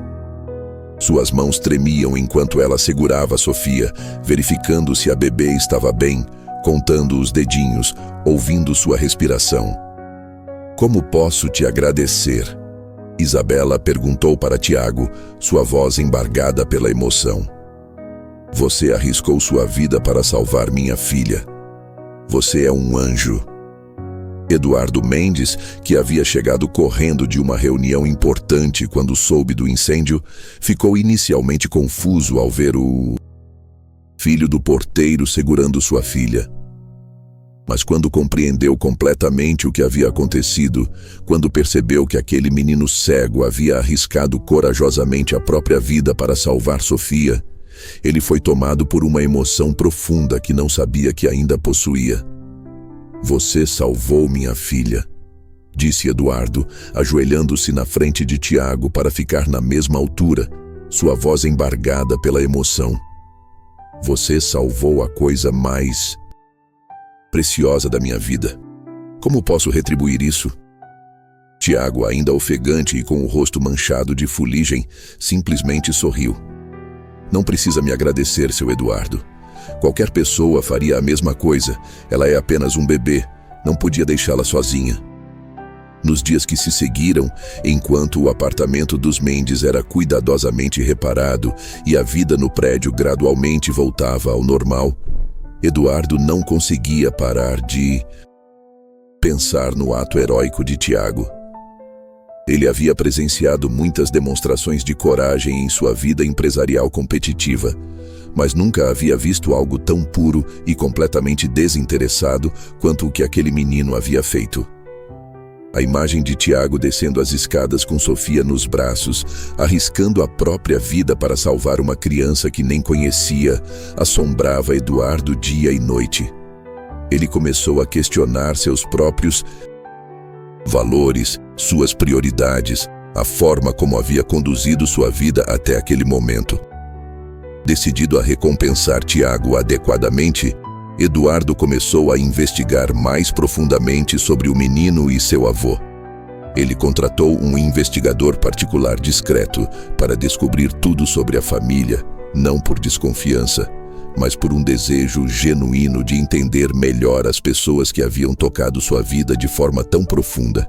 Suas mãos tremiam enquanto ela segurava Sofia, verificando se a bebê estava bem, contando os dedinhos, ouvindo sua respiração. "Como posso te agradecer?" Isabela perguntou para Tiago, sua voz embargada pela emoção. "Você arriscou sua vida para salvar minha filha. Você é um anjo." Eduardo Mendes, que havia chegado correndo de uma reunião importante quando soube do incêndio, ficou inicialmente confuso ao ver o filho do porteiro segurando sua filha. Mas quando compreendeu completamente o que havia acontecido, quando percebeu que aquele menino cego havia arriscado corajosamente a própria vida para salvar Sofia, ele foi tomado por uma emoção profunda que não sabia que ainda possuía. "Você salvou minha filha", disse Eduardo, ajoelhando-se na frente de Tiago para ficar na mesma altura, sua voz embargada pela emoção. "Você salvou a coisa mais preciosa da minha vida. Como posso retribuir isso?" Tiago, ainda ofegante e com o rosto manchado de fuligem, simplesmente sorriu. "Não precisa me agradecer, seu Eduardo. Qualquer pessoa faria a mesma coisa. Ela é apenas um bebê. Não podia deixá-la sozinha." Nos dias que se seguiram, enquanto o apartamento dos Mendes era cuidadosamente reparado e a vida no prédio gradualmente voltava ao normal, Eduardo não conseguia parar de pensar no ato heróico de Tiago. Ele havia presenciado muitas demonstrações de coragem em sua vida empresarial competitiva, mas nunca havia visto algo tão puro e completamente desinteressado quanto o que aquele menino havia feito. A imagem de Tiago descendo as escadas com Sofia nos braços, arriscando a própria vida para salvar uma criança que nem conhecia, assombrava Eduardo dia e noite. Ele começou a questionar seus próprios valores, suas prioridades, a forma como havia conduzido sua vida até aquele momento. Decidido a recompensar Tiago adequadamente, Eduardo começou a investigar mais profundamente sobre o menino e seu avô. Ele contratou um investigador particular discreto para descobrir tudo sobre a família, não por desconfiança, mas por um desejo genuíno de entender melhor as pessoas que haviam tocado sua vida de forma tão profunda.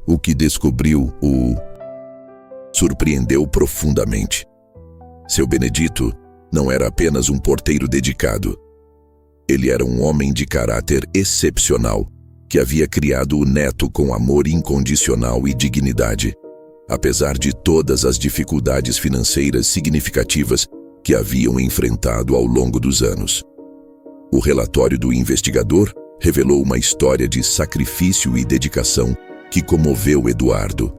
O que descobriu o surpreendeu profundamente. Seu Benedito não era apenas um porteiro dedicado. Ele era um homem de caráter excepcional, que havia criado o neto com amor incondicional e dignidade, apesar de todas as dificuldades financeiras significativas que haviam enfrentado ao longo dos anos. O relatório do investigador revelou uma história de sacrifício e dedicação que comoveu Eduardo.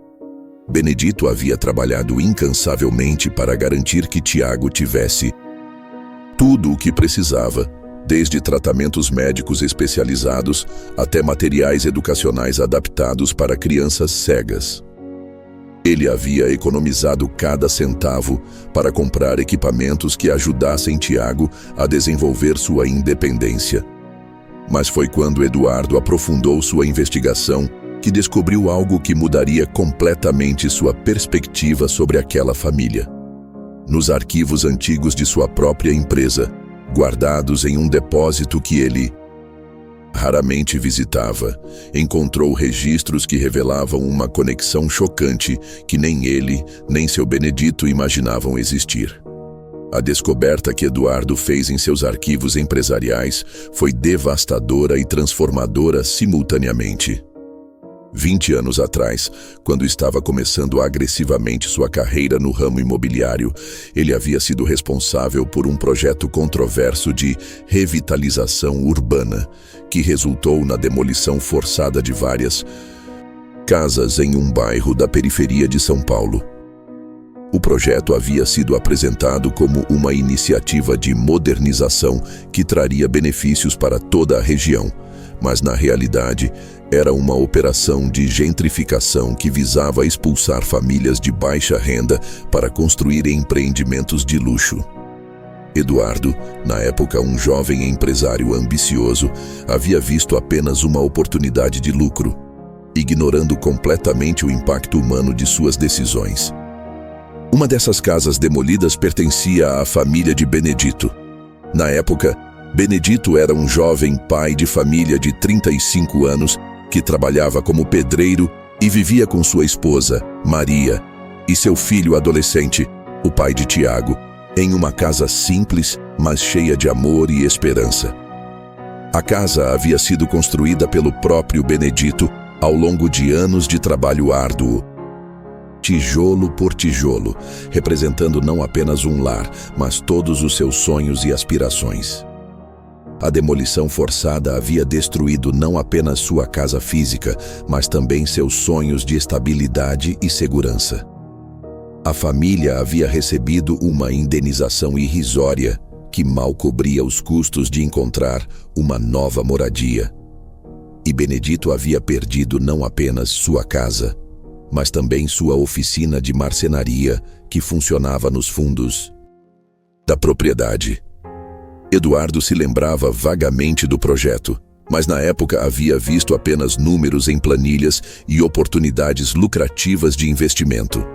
Benedito havia trabalhado incansavelmente para garantir que Tiago tivesse tudo o que precisava, desde tratamentos médicos especializados até materiais educacionais adaptados para crianças cegas. Ele havia economizado cada centavo para comprar equipamentos que ajudassem Tiago a desenvolver sua independência. Mas foi quando Eduardo aprofundou sua investigação que descobriu algo que mudaria completamente sua perspectiva sobre aquela família. Nos arquivos antigos de sua própria empresa, guardados em um depósito que ele raramente visitava, encontrou registros que revelavam uma conexão chocante que nem ele, nem seu Benedito imaginavam existir. A descoberta que Eduardo fez em seus arquivos empresariais foi devastadora e transformadora simultaneamente. 20 anos atrás, quando estava começando agressivamente sua carreira no ramo imobiliário, ele havia sido responsável por um projeto controverso de revitalização urbana, que resultou na demolição forçada de várias casas em um bairro da periferia de São Paulo. O projeto havia sido apresentado como uma iniciativa de modernização que traria benefícios para toda a região, mas na realidade era uma operação de gentrificação que visava expulsar famílias de baixa renda para construir empreendimentos de luxo. Eduardo, na época um jovem empresário ambicioso, havia visto apenas uma oportunidade de lucro, ignorando completamente o impacto humano de suas decisões. Uma dessas casas demolidas pertencia à família de Benedito. Na época, Benedito era um jovem pai de família de 35 anos que trabalhava como pedreiro e vivia com sua esposa, Maria, e seu filho adolescente, o pai de Tiago, em uma casa simples, mas cheia de amor e esperança. A casa havia sido construída pelo próprio Benedito ao longo de anos de trabalho árduo, tijolo por tijolo, representando não apenas um lar, mas todos os seus sonhos e aspirações. A demolição forçada havia destruído não apenas sua casa física, mas também seus sonhos de estabilidade e segurança. A família havia recebido uma indenização irrisória que mal cobria os custos de encontrar uma nova moradia. E Benedito havia perdido não apenas sua casa, mas também sua oficina de marcenaria que funcionava nos fundos da propriedade. Eduardo se lembrava vagamente do projeto, mas na época havia visto apenas números em planilhas e oportunidades lucrativas de investimento.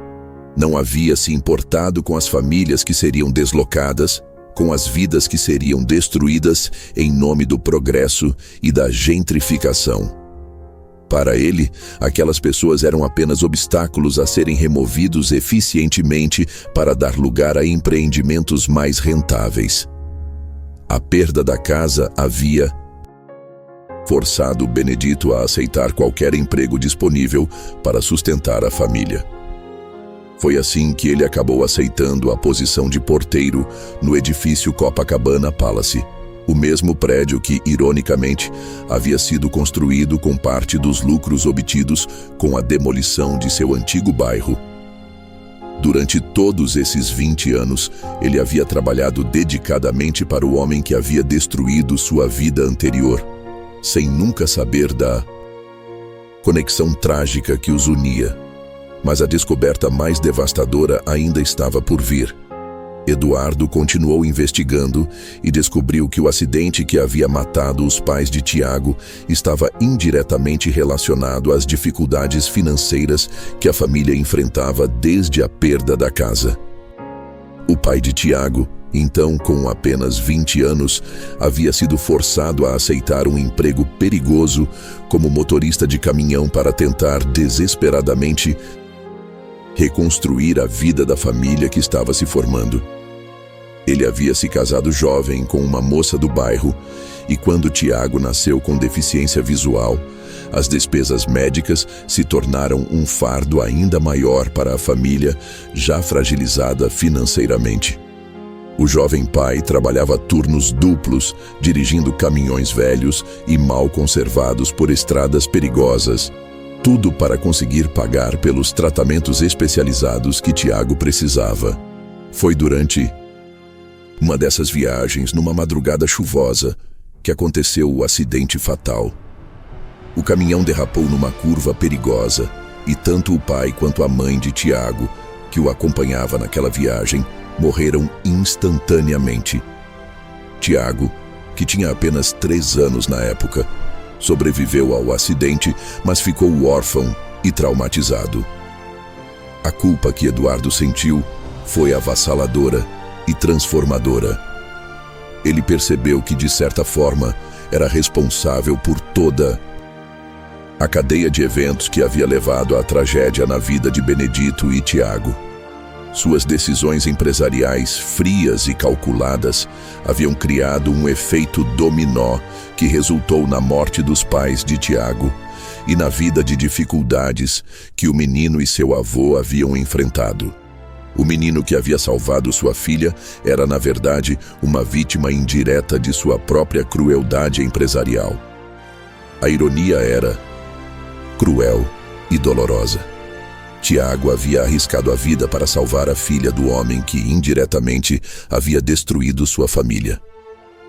Não havia se importado com as famílias que seriam deslocadas, com as vidas que seriam destruídas em nome do progresso e da gentrificação. Para ele, aquelas pessoas eram apenas obstáculos a serem removidos eficientemente para dar lugar a empreendimentos mais rentáveis. A perda da casa havia forçado Benedito a aceitar qualquer emprego disponível para sustentar a família. Foi assim que ele acabou aceitando a posição de porteiro no edifício Copacabana Palace, o mesmo prédio que, ironicamente, havia sido construído com parte dos lucros obtidos com a demolição de seu antigo bairro. Durante todos esses 20 anos, ele havia trabalhado dedicadamente para o homem que havia destruído sua vida anterior, sem nunca saber da conexão trágica que os unia. Mas a descoberta mais devastadora ainda estava por vir. Eduardo continuou investigando e descobriu que o acidente que havia matado os pais de Tiago estava indiretamente relacionado às dificuldades financeiras que a família enfrentava desde a perda da casa. O pai de Tiago, então com apenas 20 anos, havia sido forçado a aceitar um emprego perigoso como motorista de caminhão para tentar desesperadamente reconstruir a vida da família que estava se formando. Ele havia se casado jovem com uma moça do bairro e quando Tiago nasceu com deficiência visual, as despesas médicas se tornaram um fardo ainda maior para a família, já fragilizada financeiramente. O jovem pai trabalhava turnos duplos, dirigindo caminhões velhos e mal conservados por estradas perigosas, tudo para conseguir pagar pelos tratamentos especializados que Tiago precisava. Foi durante uma dessas viagens, numa madrugada chuvosa, que aconteceu o acidente fatal. O caminhão derrapou numa curva perigosa e tanto o pai quanto a mãe de Tiago, que o acompanhava naquela viagem, morreram instantaneamente. Tiago, que tinha apenas 3 anos na época, sobreviveu ao acidente, mas ficou órfão e traumatizado. A culpa que Eduardo sentiu foi avassaladora e transformadora. Ele percebeu que, de certa forma, era responsável por toda a cadeia de eventos que havia levado à tragédia na vida de Benedito e Tiago. Suas decisões empresariais frias e calculadas haviam criado um efeito dominó que resultou na morte dos pais de Tiago e na vida de dificuldades que o menino e seu avô haviam enfrentado. O menino que havia salvado sua filha era, na verdade, uma vítima indireta de sua própria crueldade empresarial. A ironia era cruel e dolorosa. Tiago havia arriscado a vida para salvar a filha do homem que, indiretamente, havia destruído sua família.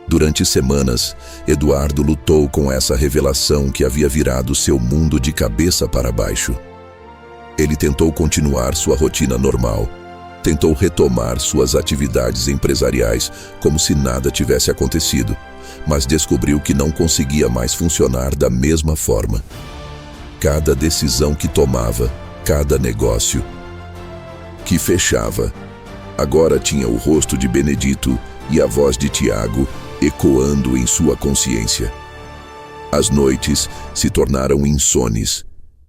Durante semanas, Eduardo lutou com essa revelação que havia virado seu mundo de cabeça para baixo. Ele tentou continuar sua rotina normal, tentou retomar suas atividades empresariais como se nada tivesse acontecido, mas descobriu que não conseguia mais funcionar da mesma forma. Cada decisão que tomava, cada negócio que fechava, agora tinha o rosto de Benedito e a voz de Tiago ecoando em sua consciência. As noites se tornaram insones,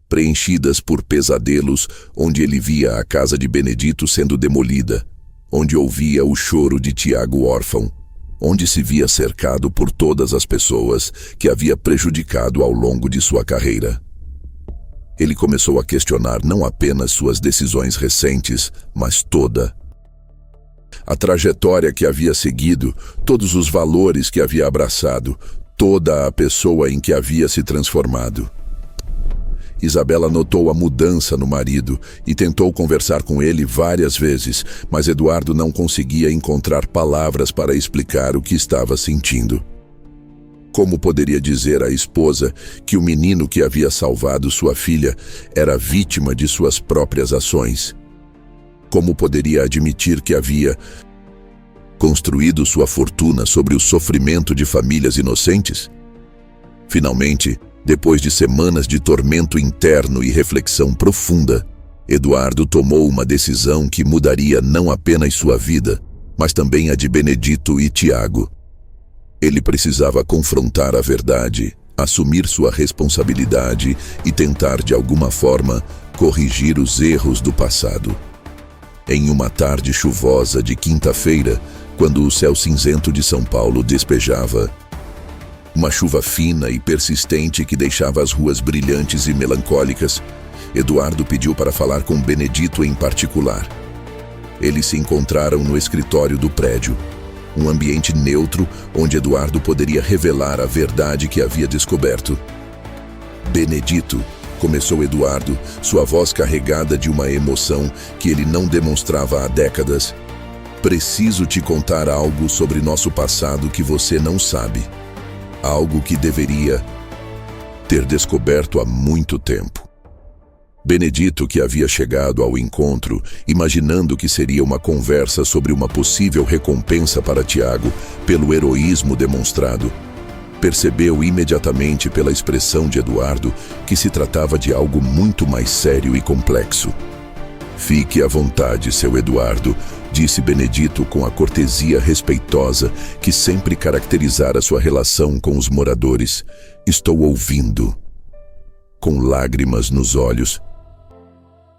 preenchidas por pesadelos onde ele via a casa de Benedito sendo demolida, onde ouvia o choro de Tiago órfão, onde se via cercado por todas as pessoas que havia prejudicado ao longo de sua carreira. Ele começou a questionar não apenas suas decisões recentes, mas toda a trajetória que havia seguido, todos os valores que havia abraçado, toda a pessoa em que havia se transformado. Isabela notou a mudança no marido e tentou conversar com ele várias vezes, mas Eduardo não conseguia encontrar palavras para explicar o que estava sentindo. Como poderia dizer à esposa que o menino que havia salvado sua filha era vítima de suas próprias ações? Como poderia admitir que havia construído sua fortuna sobre o sofrimento de famílias inocentes? Finalmente, depois de semanas de tormento interno e reflexão profunda, Eduardo tomou uma decisão que mudaria não apenas sua vida, mas também a de Benedito e Tiago. Ele precisava confrontar a verdade, assumir sua responsabilidade e tentar de alguma forma corrigir os erros do passado. Em uma tarde chuvosa de quinta-feira, quando o céu cinzento de São Paulo despejava uma chuva fina e persistente que deixava as ruas brilhantes e melancólicas, Eduardo pediu para falar com Benedito em particular. Eles se encontraram no escritório do prédio, um ambiente neutro onde Eduardo poderia revelar a verdade que havia descoberto. Benedito, começou Eduardo, sua voz carregada de uma emoção que ele não demonstrava há décadas. Preciso te contar algo sobre nosso passado que você não sabe. Algo que deveria ter descoberto há muito tempo. Benedito, que havia chegado ao encontro, imaginando que seria uma conversa sobre uma possível recompensa para Tiago pelo heroísmo demonstrado, percebeu imediatamente pela expressão de Eduardo que se tratava de algo muito mais sério e complexo. Fique à vontade, seu Eduardo, disse Benedito com a cortesia respeitosa que sempre caracterizara sua relação com os moradores. Estou ouvindo. Com lágrimas nos olhos,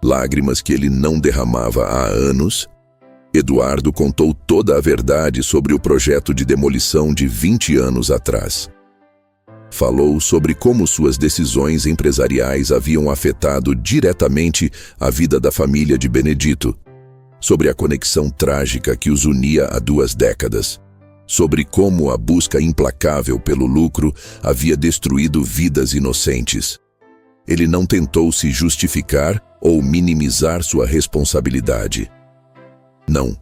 lágrimas que ele não derramava há anos, Eduardo contou toda a verdade sobre o projeto de demolição de 20 anos atrás. Falou sobre como suas decisões empresariais haviam afetado diretamente a vida da família de Benedito, sobre a conexão trágica que os unia há 2 décadas, sobre como a busca implacável pelo lucro havia destruído vidas inocentes. Ele não tentou se justificar ou minimizar sua responsabilidade. Não.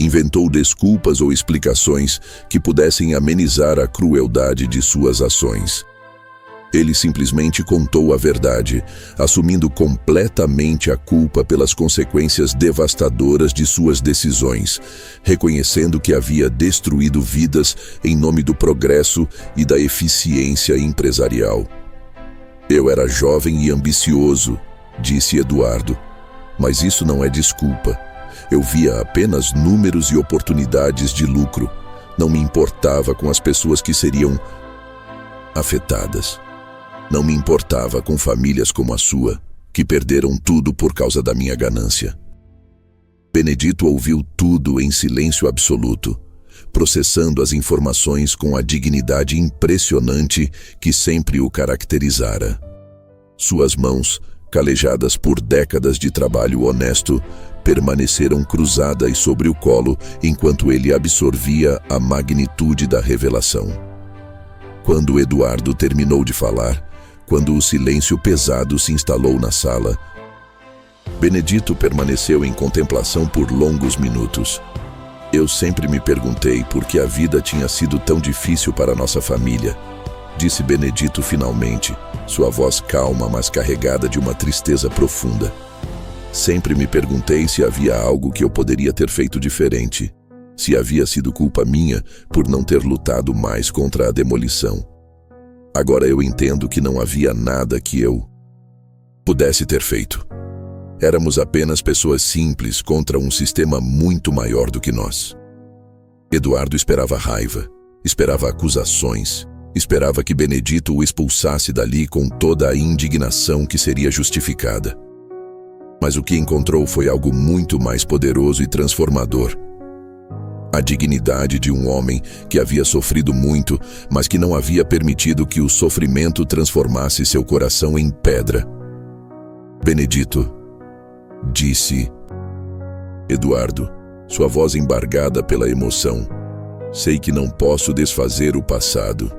Inventou desculpas ou explicações que pudessem amenizar a crueldade de suas ações. Ele simplesmente contou a verdade, assumindo completamente a culpa pelas consequências devastadoras de suas decisões, reconhecendo que havia destruído vidas em nome do progresso e da eficiência empresarial. Eu era jovem e ambicioso, disse Eduardo, mas isso não é desculpa. Eu via apenas números e oportunidades de lucro. Não me importava com as pessoas que seriam afetadas. Não me importava com famílias como a sua, que perderam tudo por causa da minha ganância. Benedito ouviu tudo em silêncio absoluto, processando as informações com a dignidade impressionante que sempre o caracterizara. Suas mãos, calejadas por décadas de trabalho honesto, permaneceram cruzadas sobre o colo enquanto ele absorvia a magnitude da revelação. Quando Eduardo terminou de falar, quando o silêncio pesado se instalou na sala, Benedito permaneceu em contemplação por longos minutos. Eu sempre me perguntei por que a vida tinha sido tão difícil para nossa família, disse Benedito finalmente, sua voz calma, mas carregada de uma tristeza profunda. Sempre me perguntei se havia algo que eu poderia ter feito diferente, se havia sido culpa minha por não ter lutado mais contra a demolição. Agora eu entendo que não havia nada que eu pudesse ter feito. Éramos apenas pessoas simples contra um sistema muito maior do que nós. Eduardo esperava raiva, esperava acusações, esperava que Benedito o expulsasse dali com toda a indignação que seria justificada. Mas o que encontrou foi algo muito mais poderoso e transformador. A dignidade de um homem que havia sofrido muito, mas que não havia permitido que o sofrimento transformasse seu coração em pedra. Benedito, disse Eduardo, sua voz embargada pela emoção. Sei que não posso desfazer o passado.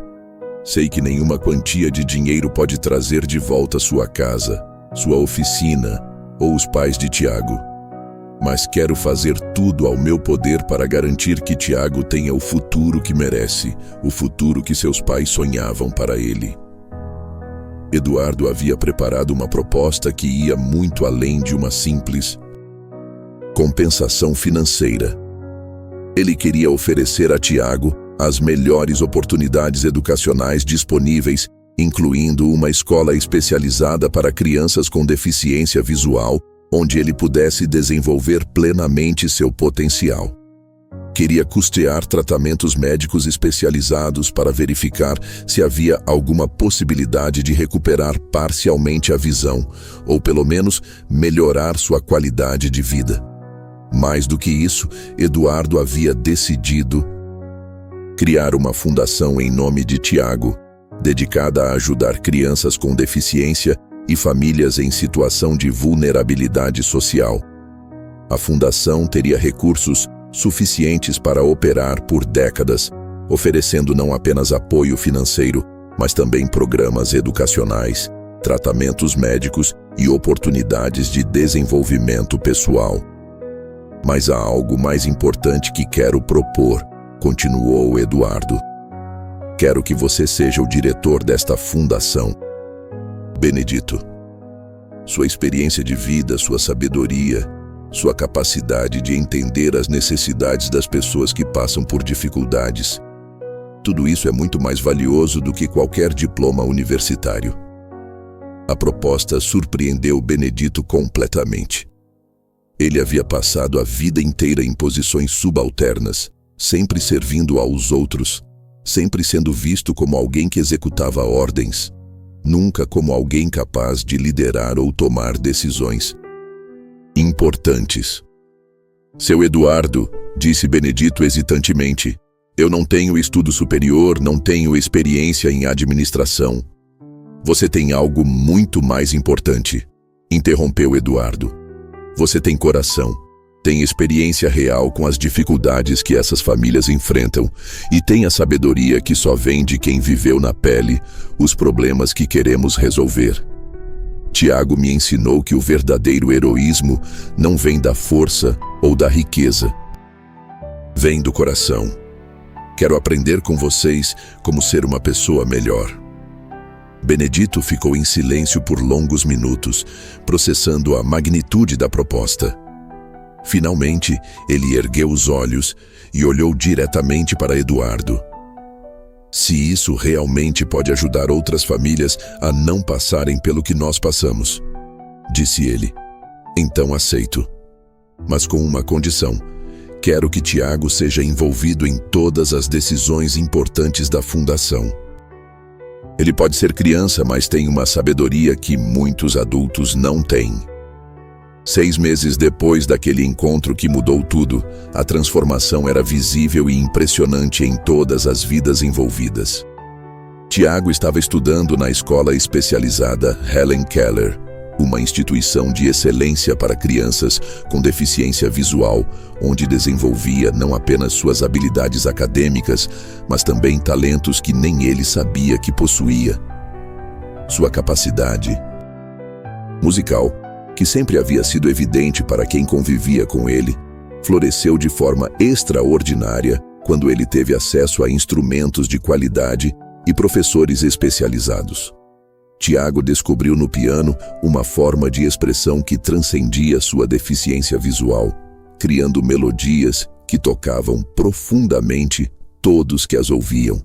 Sei que nenhuma quantia de dinheiro pode trazer de volta sua casa, sua oficina ou os pais de Tiago. Mas quero fazer tudo ao meu poder para garantir que Tiago tenha o futuro que merece, o futuro que seus pais sonhavam para ele. Eduardo havia preparado uma proposta que ia muito além de uma simples compensação financeira. Ele queria oferecer a Tiago as melhores oportunidades educacionais disponíveis, incluindo uma escola especializada para crianças com deficiência visual, onde ele pudesse desenvolver plenamente seu potencial. Queria custear tratamentos médicos especializados para verificar se havia alguma possibilidade de recuperar parcialmente a visão, ou pelo menos melhorar sua qualidade de vida. Mais do que isso, Eduardo havia decidido criar uma fundação em nome de Tiago, dedicada a ajudar crianças com deficiência e famílias em situação de vulnerabilidade social. A fundação teria recursos suficientes para operar por décadas, oferecendo não apenas apoio financeiro, mas também programas educacionais, tratamentos médicos e oportunidades de desenvolvimento pessoal. Mas há algo mais importante que quero propor, continuou Eduardo. Quero que você seja o diretor desta fundação. Benedito, sua experiência de vida, sua sabedoria, sua capacidade de entender as necessidades das pessoas que passam por dificuldades, tudo isso é muito mais valioso do que qualquer diploma universitário. A proposta surpreendeu Benedito completamente. Ele havia passado a vida inteira em posições subalternas, sempre servindo aos outros, sempre sendo visto como alguém que executava ordens, nunca como alguém capaz de liderar ou tomar decisões importantes. Seu Eduardo, disse Benedito hesitantemente, eu não tenho estudo superior, não tenho experiência em administração. Você tem algo muito mais importante, interrompeu Eduardo. Você tem coração, tem experiência real com as dificuldades que essas famílias enfrentam e tem a sabedoria que só vem de quem viveu na pele os problemas que queremos resolver. Tiago me ensinou que o verdadeiro heroísmo não vem da força ou da riqueza. Vem do coração. Quero aprender com vocês como ser uma pessoa melhor. Benedito ficou em silêncio por longos minutos, processando a magnitude da proposta. Finalmente, ele ergueu os olhos e olhou diretamente para Eduardo. Se isso realmente pode ajudar outras famílias a não passarem pelo que nós passamos, disse ele, então aceito. Mas com uma condição. Quero que Tiago seja envolvido em todas as decisões importantes da fundação. Ele pode ser criança, mas tem uma sabedoria que muitos adultos não têm. 6 meses depois daquele encontro que mudou tudo, a transformação era visível e impressionante em todas as vidas envolvidas. Tiago estava estudando na escola especializada Helen Keller, uma instituição de excelência para crianças com deficiência visual, onde desenvolvia não apenas suas habilidades acadêmicas, mas também talentos que nem ele sabia que possuía. Sua capacidade musical, que sempre havia sido evidente para quem convivia com ele, floresceu de forma extraordinária quando ele teve acesso a instrumentos de qualidade e professores especializados. Tiago descobriu no piano uma forma de expressão que transcendia sua deficiência visual, criando melodias que tocavam profundamente todos que as ouviam.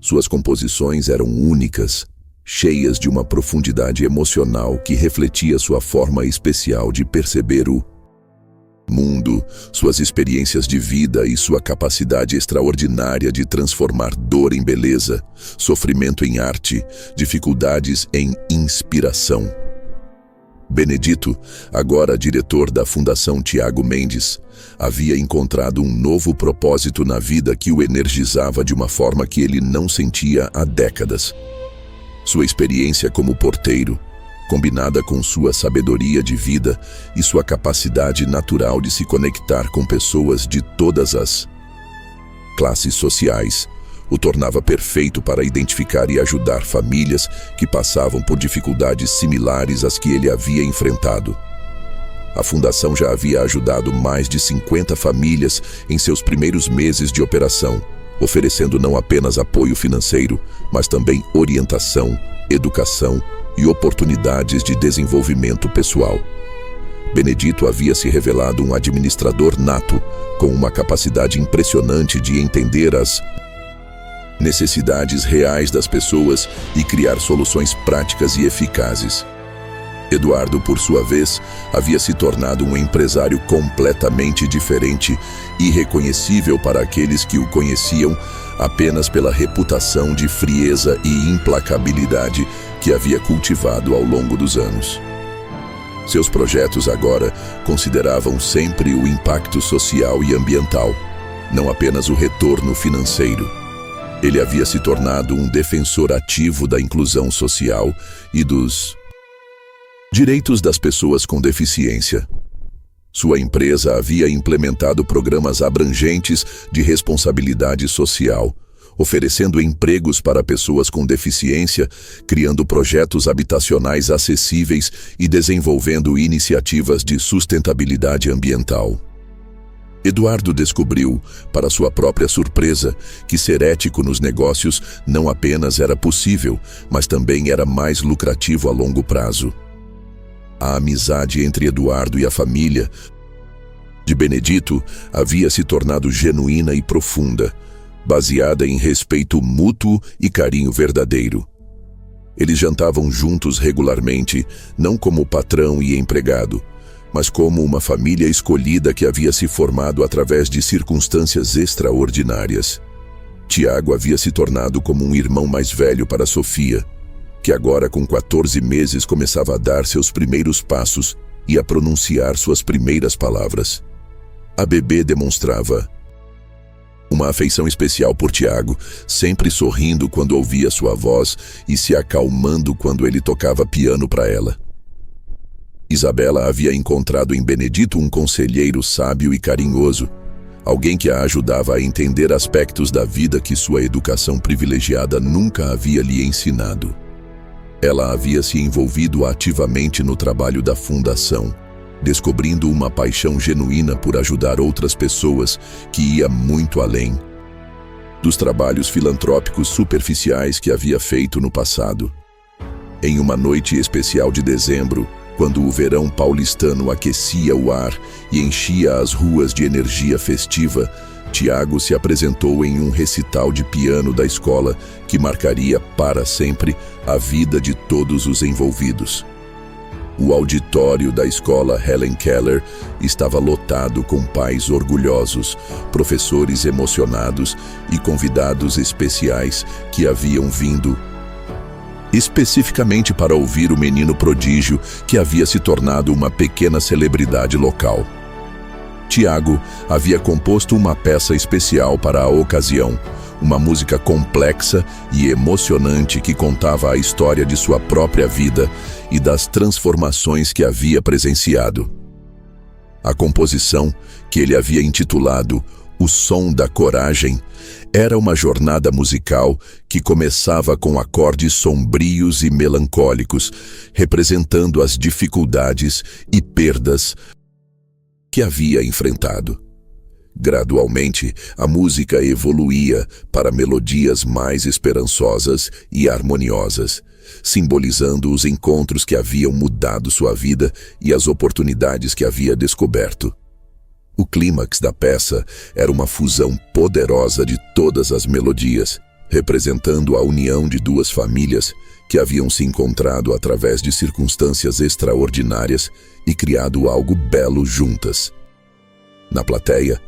Suas composições eram únicas, cheias de uma profundidade emocional que refletia sua forma especial de perceber o mundo, suas experiências de vida e sua capacidade extraordinária de transformar dor em beleza, sofrimento em arte, dificuldades em inspiração. Benedito, agora diretor da Fundação Tiago Mendes, havia encontrado um novo propósito na vida que o energizava de uma forma que ele não sentia há décadas. Sua experiência como porteiro, combinada com sua sabedoria de vida e sua capacidade natural de se conectar com pessoas de todas as classes sociais, o tornava perfeito para identificar e ajudar famílias que passavam por dificuldades similares às que ele havia enfrentado. A fundação já havia ajudado mais de 50 famílias em seus primeiros meses de operação, oferecendo não apenas apoio financeiro, mas também orientação, educação e oportunidades de desenvolvimento pessoal. Benedito havia se revelado um administrador nato, com uma capacidade impressionante de entender as necessidades reais das pessoas e criar soluções práticas e eficazes. Eduardo, por sua vez, havia se tornado um empresário completamente diferente e reconhecível para aqueles que o conheciam apenas pela reputação de frieza e implacabilidade que havia cultivado ao longo dos anos. Seus projetos agora consideravam sempre o impacto social e ambiental, não apenas o retorno financeiro. Ele havia se tornado um defensor ativo da inclusão social e dos direitos das pessoas com deficiência. Sua empresa havia implementado programas abrangentes de responsabilidade social, oferecendo empregos para pessoas com deficiência, criando projetos habitacionais acessíveis e desenvolvendo iniciativas de sustentabilidade ambiental. Eduardo descobriu, para sua própria surpresa, que ser ético nos negócios não apenas era possível, mas também era mais lucrativo a longo prazo. A amizade entre Eduardo e a família de Benedito havia se tornado genuína e profunda, baseada em respeito mútuo e carinho verdadeiro. Eles jantavam juntos regularmente, não como patrão e empregado, mas como uma família escolhida que havia se formado através de circunstâncias extraordinárias. Tiago havia se tornado como um irmão mais velho para Sofia, que agora com 14 meses começava a dar seus primeiros passos e a pronunciar suas primeiras palavras. A bebê demonstrava uma afeição especial por Tiago, sempre sorrindo quando ouvia sua voz e se acalmando quando ele tocava piano para ela. Isabela havia encontrado em Benedito um conselheiro sábio e carinhoso, alguém que a ajudava a entender aspectos da vida que sua educação privilegiada nunca havia lhe ensinado. Ela havia se envolvido ativamente no trabalho da fundação, descobrindo uma paixão genuína por ajudar outras pessoas que ia muito além dos trabalhos filantrópicos superficiais que havia feito no passado. Em uma noite especial de dezembro, quando o verão paulistano aquecia o ar e enchia as ruas de energia festiva, Tiago se apresentou em um recital de piano da escola que marcaria para sempre a vida de todos os envolvidos. O auditório da escola Helen Keller estava lotado com pais orgulhosos, professores emocionados e convidados especiais que haviam vindo especificamente para ouvir o menino prodígio que havia se tornado uma pequena celebridade local. Tiago havia composto uma peça especial para a ocasião, uma música complexa e emocionante que contava a história de sua própria vida e das transformações que havia presenciado. A composição, que ele havia intitulado O Som da Coragem, era uma jornada musical que começava com acordes sombrios e melancólicos, representando as dificuldades e perdas que havia enfrentado. Gradualmente, a música evoluía para melodias mais esperançosas e harmoniosas, simbolizando os encontros que haviam mudado sua vida e as oportunidades que havia descoberto. O clímax da peça era uma fusão poderosa de todas as melodias, representando a união de duas famílias que haviam se encontrado através de circunstâncias extraordinárias e criado algo belo juntas. Na plateia,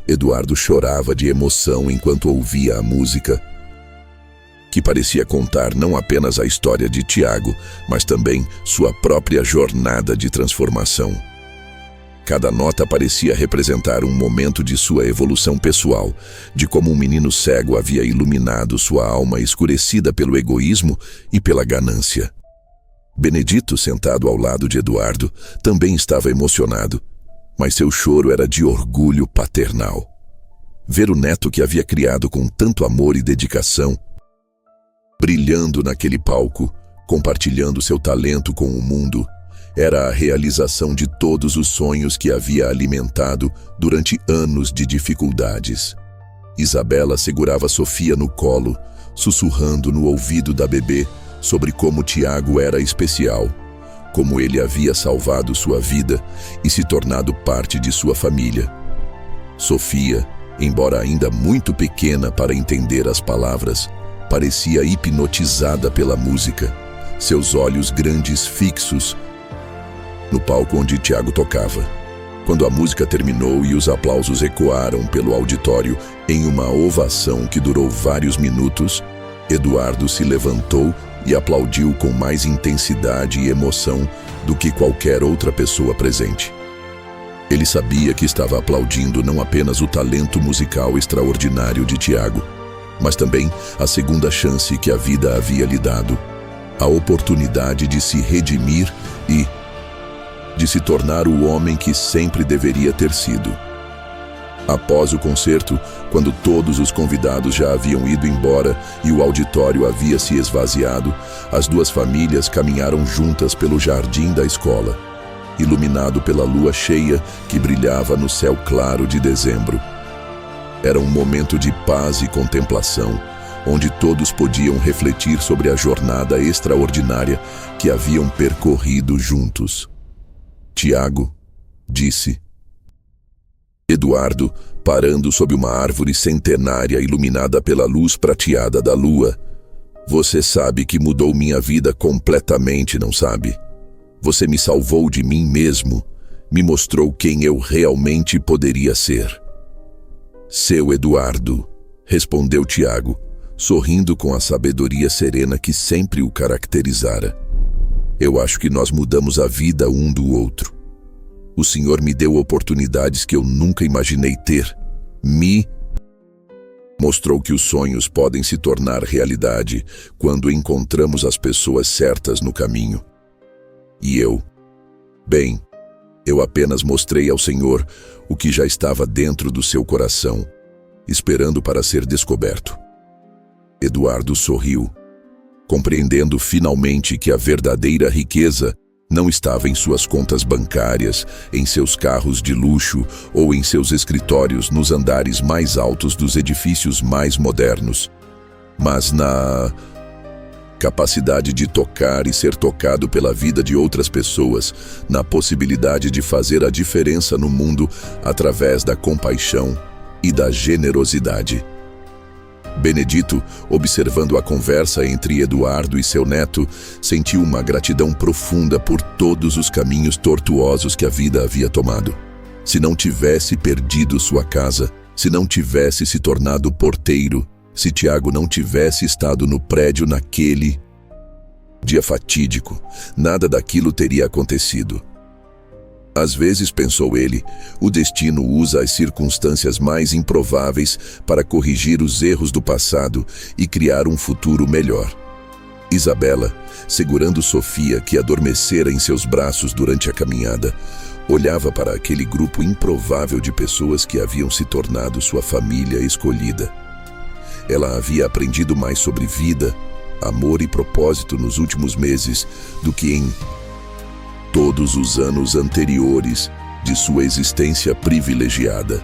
Eduardo chorava de emoção enquanto ouvia a música, que parecia contar não apenas a história de Tiago, mas também sua própria jornada de transformação. Cada nota parecia representar um momento de sua evolução pessoal, de como um menino cego havia iluminado sua alma escurecida pelo egoísmo e pela ganância. Benedito, sentado ao lado de Eduardo, também estava emocionado, mas seu choro era de orgulho paternal. Ver o neto que havia criado com tanto amor e dedicação, brilhando naquele palco, compartilhando seu talento com o mundo, era a realização de todos os sonhos que havia alimentado durante anos de dificuldades. Isabela segurava Sofia no colo, sussurrando no ouvido da bebê sobre como Tiago era especial, como ele havia salvado sua vida e se tornado parte de sua família. Sofia, embora ainda muito pequena para entender as palavras, parecia hipnotizada pela música, seus olhos grandes fixos no palco onde Tiago tocava. Quando a música terminou e os aplausos ecoaram pelo auditório em uma ovação que durou vários minutos, Eduardo se levantou e aplaudiu com mais intensidade e emoção do que qualquer outra pessoa presente. Ele sabia que estava aplaudindo não apenas o talento musical extraordinário de Tiago, mas também a segunda chance que a vida havia lhe dado, a oportunidade de se redimir e de se tornar o homem que sempre deveria ter sido. Após o concerto, quando todos os convidados já haviam ido embora e o auditório havia se esvaziado, as duas famílias caminharam juntas pelo jardim da escola, iluminado pela lua cheia que brilhava no céu claro de dezembro. Era um momento de paz e contemplação, onde todos podiam refletir sobre a jornada extraordinária que haviam percorrido juntos. Tiago, disse Eduardo, parando sob uma árvore centenária iluminada pela luz prateada da lua. Você sabe que mudou minha vida completamente, não sabe? Você me salvou de mim mesmo, me mostrou quem eu realmente poderia ser. Seu Eduardo, respondeu Tiago, sorrindo com a sabedoria serena que sempre o caracterizara. Eu acho que nós mudamos a vida um do outro. O Senhor me deu oportunidades que eu nunca imaginei ter. Me mostrou que os sonhos podem se tornar realidade quando encontramos as pessoas certas no caminho. E eu apenas mostrei ao Senhor o que já estava dentro do seu coração, esperando para ser descoberto. Eduardo sorriu, compreendendo finalmente que a verdadeira riqueza não estava em suas contas bancárias, em seus carros de luxo ou em seus escritórios nos andares mais altos dos edifícios mais modernos, mas na capacidade de tocar e ser tocado pela vida de outras pessoas, na possibilidade de fazer a diferença no mundo através da compaixão e da generosidade. Benedito, observando a conversa entre Eduardo e seu neto, sentiu uma gratidão profunda por todos os caminhos tortuosos que a vida havia tomado. Se não tivesse perdido sua casa, se não tivesse se tornado porteiro, se Tiago não tivesse estado no prédio naquele dia fatídico, nada daquilo teria acontecido. Às vezes, pensou ele, o destino usa as circunstâncias mais improváveis para corrigir os erros do passado e criar um futuro melhor. Isabela, segurando Sofia, que adormecera em seus braços durante a caminhada, olhava para aquele grupo improvável de pessoas que haviam se tornado sua família escolhida. Ela havia aprendido mais sobre vida, amor e propósito nos últimos meses do que em todos os anos anteriores de sua existência privilegiada.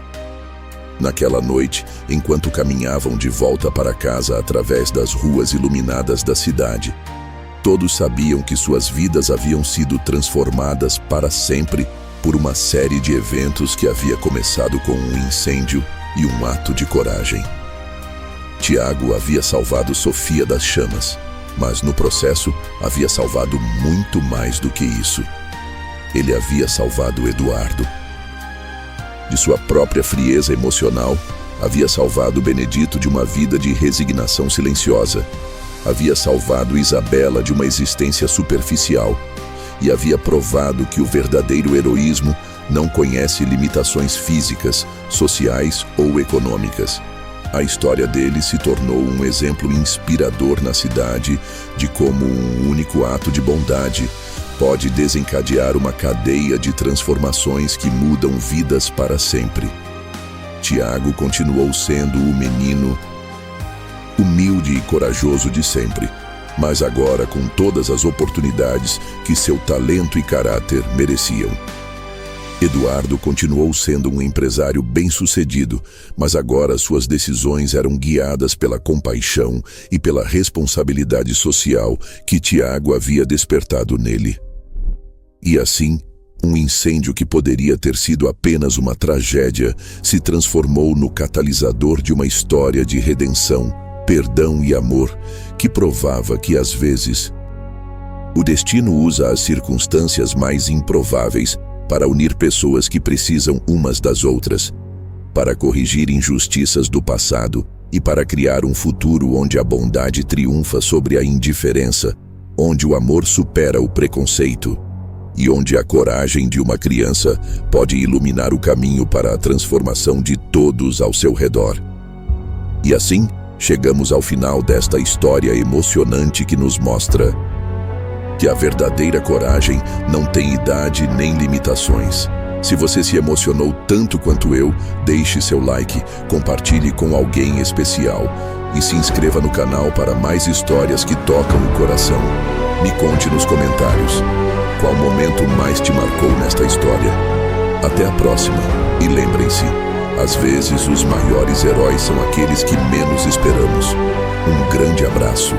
Naquela noite, enquanto caminhavam de volta para casa através das ruas iluminadas da cidade, todos sabiam que suas vidas haviam sido transformadas para sempre por uma série de eventos que havia começado com um incêndio e um ato de coragem. Tiago havia salvado Sofia das chamas, mas no processo havia salvado muito mais do que isso. Ele havia salvado Eduardo. De sua própria frieza emocional, havia salvado Benedito de uma vida de resignação silenciosa. Havia salvado Isabela de uma existência superficial e havia provado que o verdadeiro heroísmo não conhece limitações físicas, sociais ou econômicas. A história dele se tornou um exemplo inspirador na cidade de como um único ato de bondade pode desencadear uma cadeia de transformações que mudam vidas para sempre. Tiago continuou sendo o menino humilde e corajoso de sempre, mas agora com todas as oportunidades que seu talento e caráter mereciam. Eduardo continuou sendo um empresário bem-sucedido, mas agora suas decisões eram guiadas pela compaixão e pela responsabilidade social que Tiago havia despertado nele. E assim, um incêndio que poderia ter sido apenas uma tragédia se transformou no catalisador de uma história de redenção, perdão e amor que provava que, às vezes, o destino usa as circunstâncias mais improváveis para unir pessoas que precisam umas das outras, para corrigir injustiças do passado e para criar um futuro onde a bondade triunfa sobre a indiferença, onde o amor supera o preconceito e onde a coragem de uma criança pode iluminar o caminho para a transformação de todos ao seu redor. E assim, chegamos ao final desta história emocionante que nos mostra que a verdadeira coragem não tem idade nem limitações. Se você se emocionou tanto quanto eu, deixe seu like, compartilhe com alguém especial e se inscreva no canal para mais histórias que tocam o coração. Me conte nos comentários qual momento mais te marcou nesta história. Até a próxima e lembrem-se, às vezes os maiores heróis são aqueles que menos esperamos. Um grande abraço.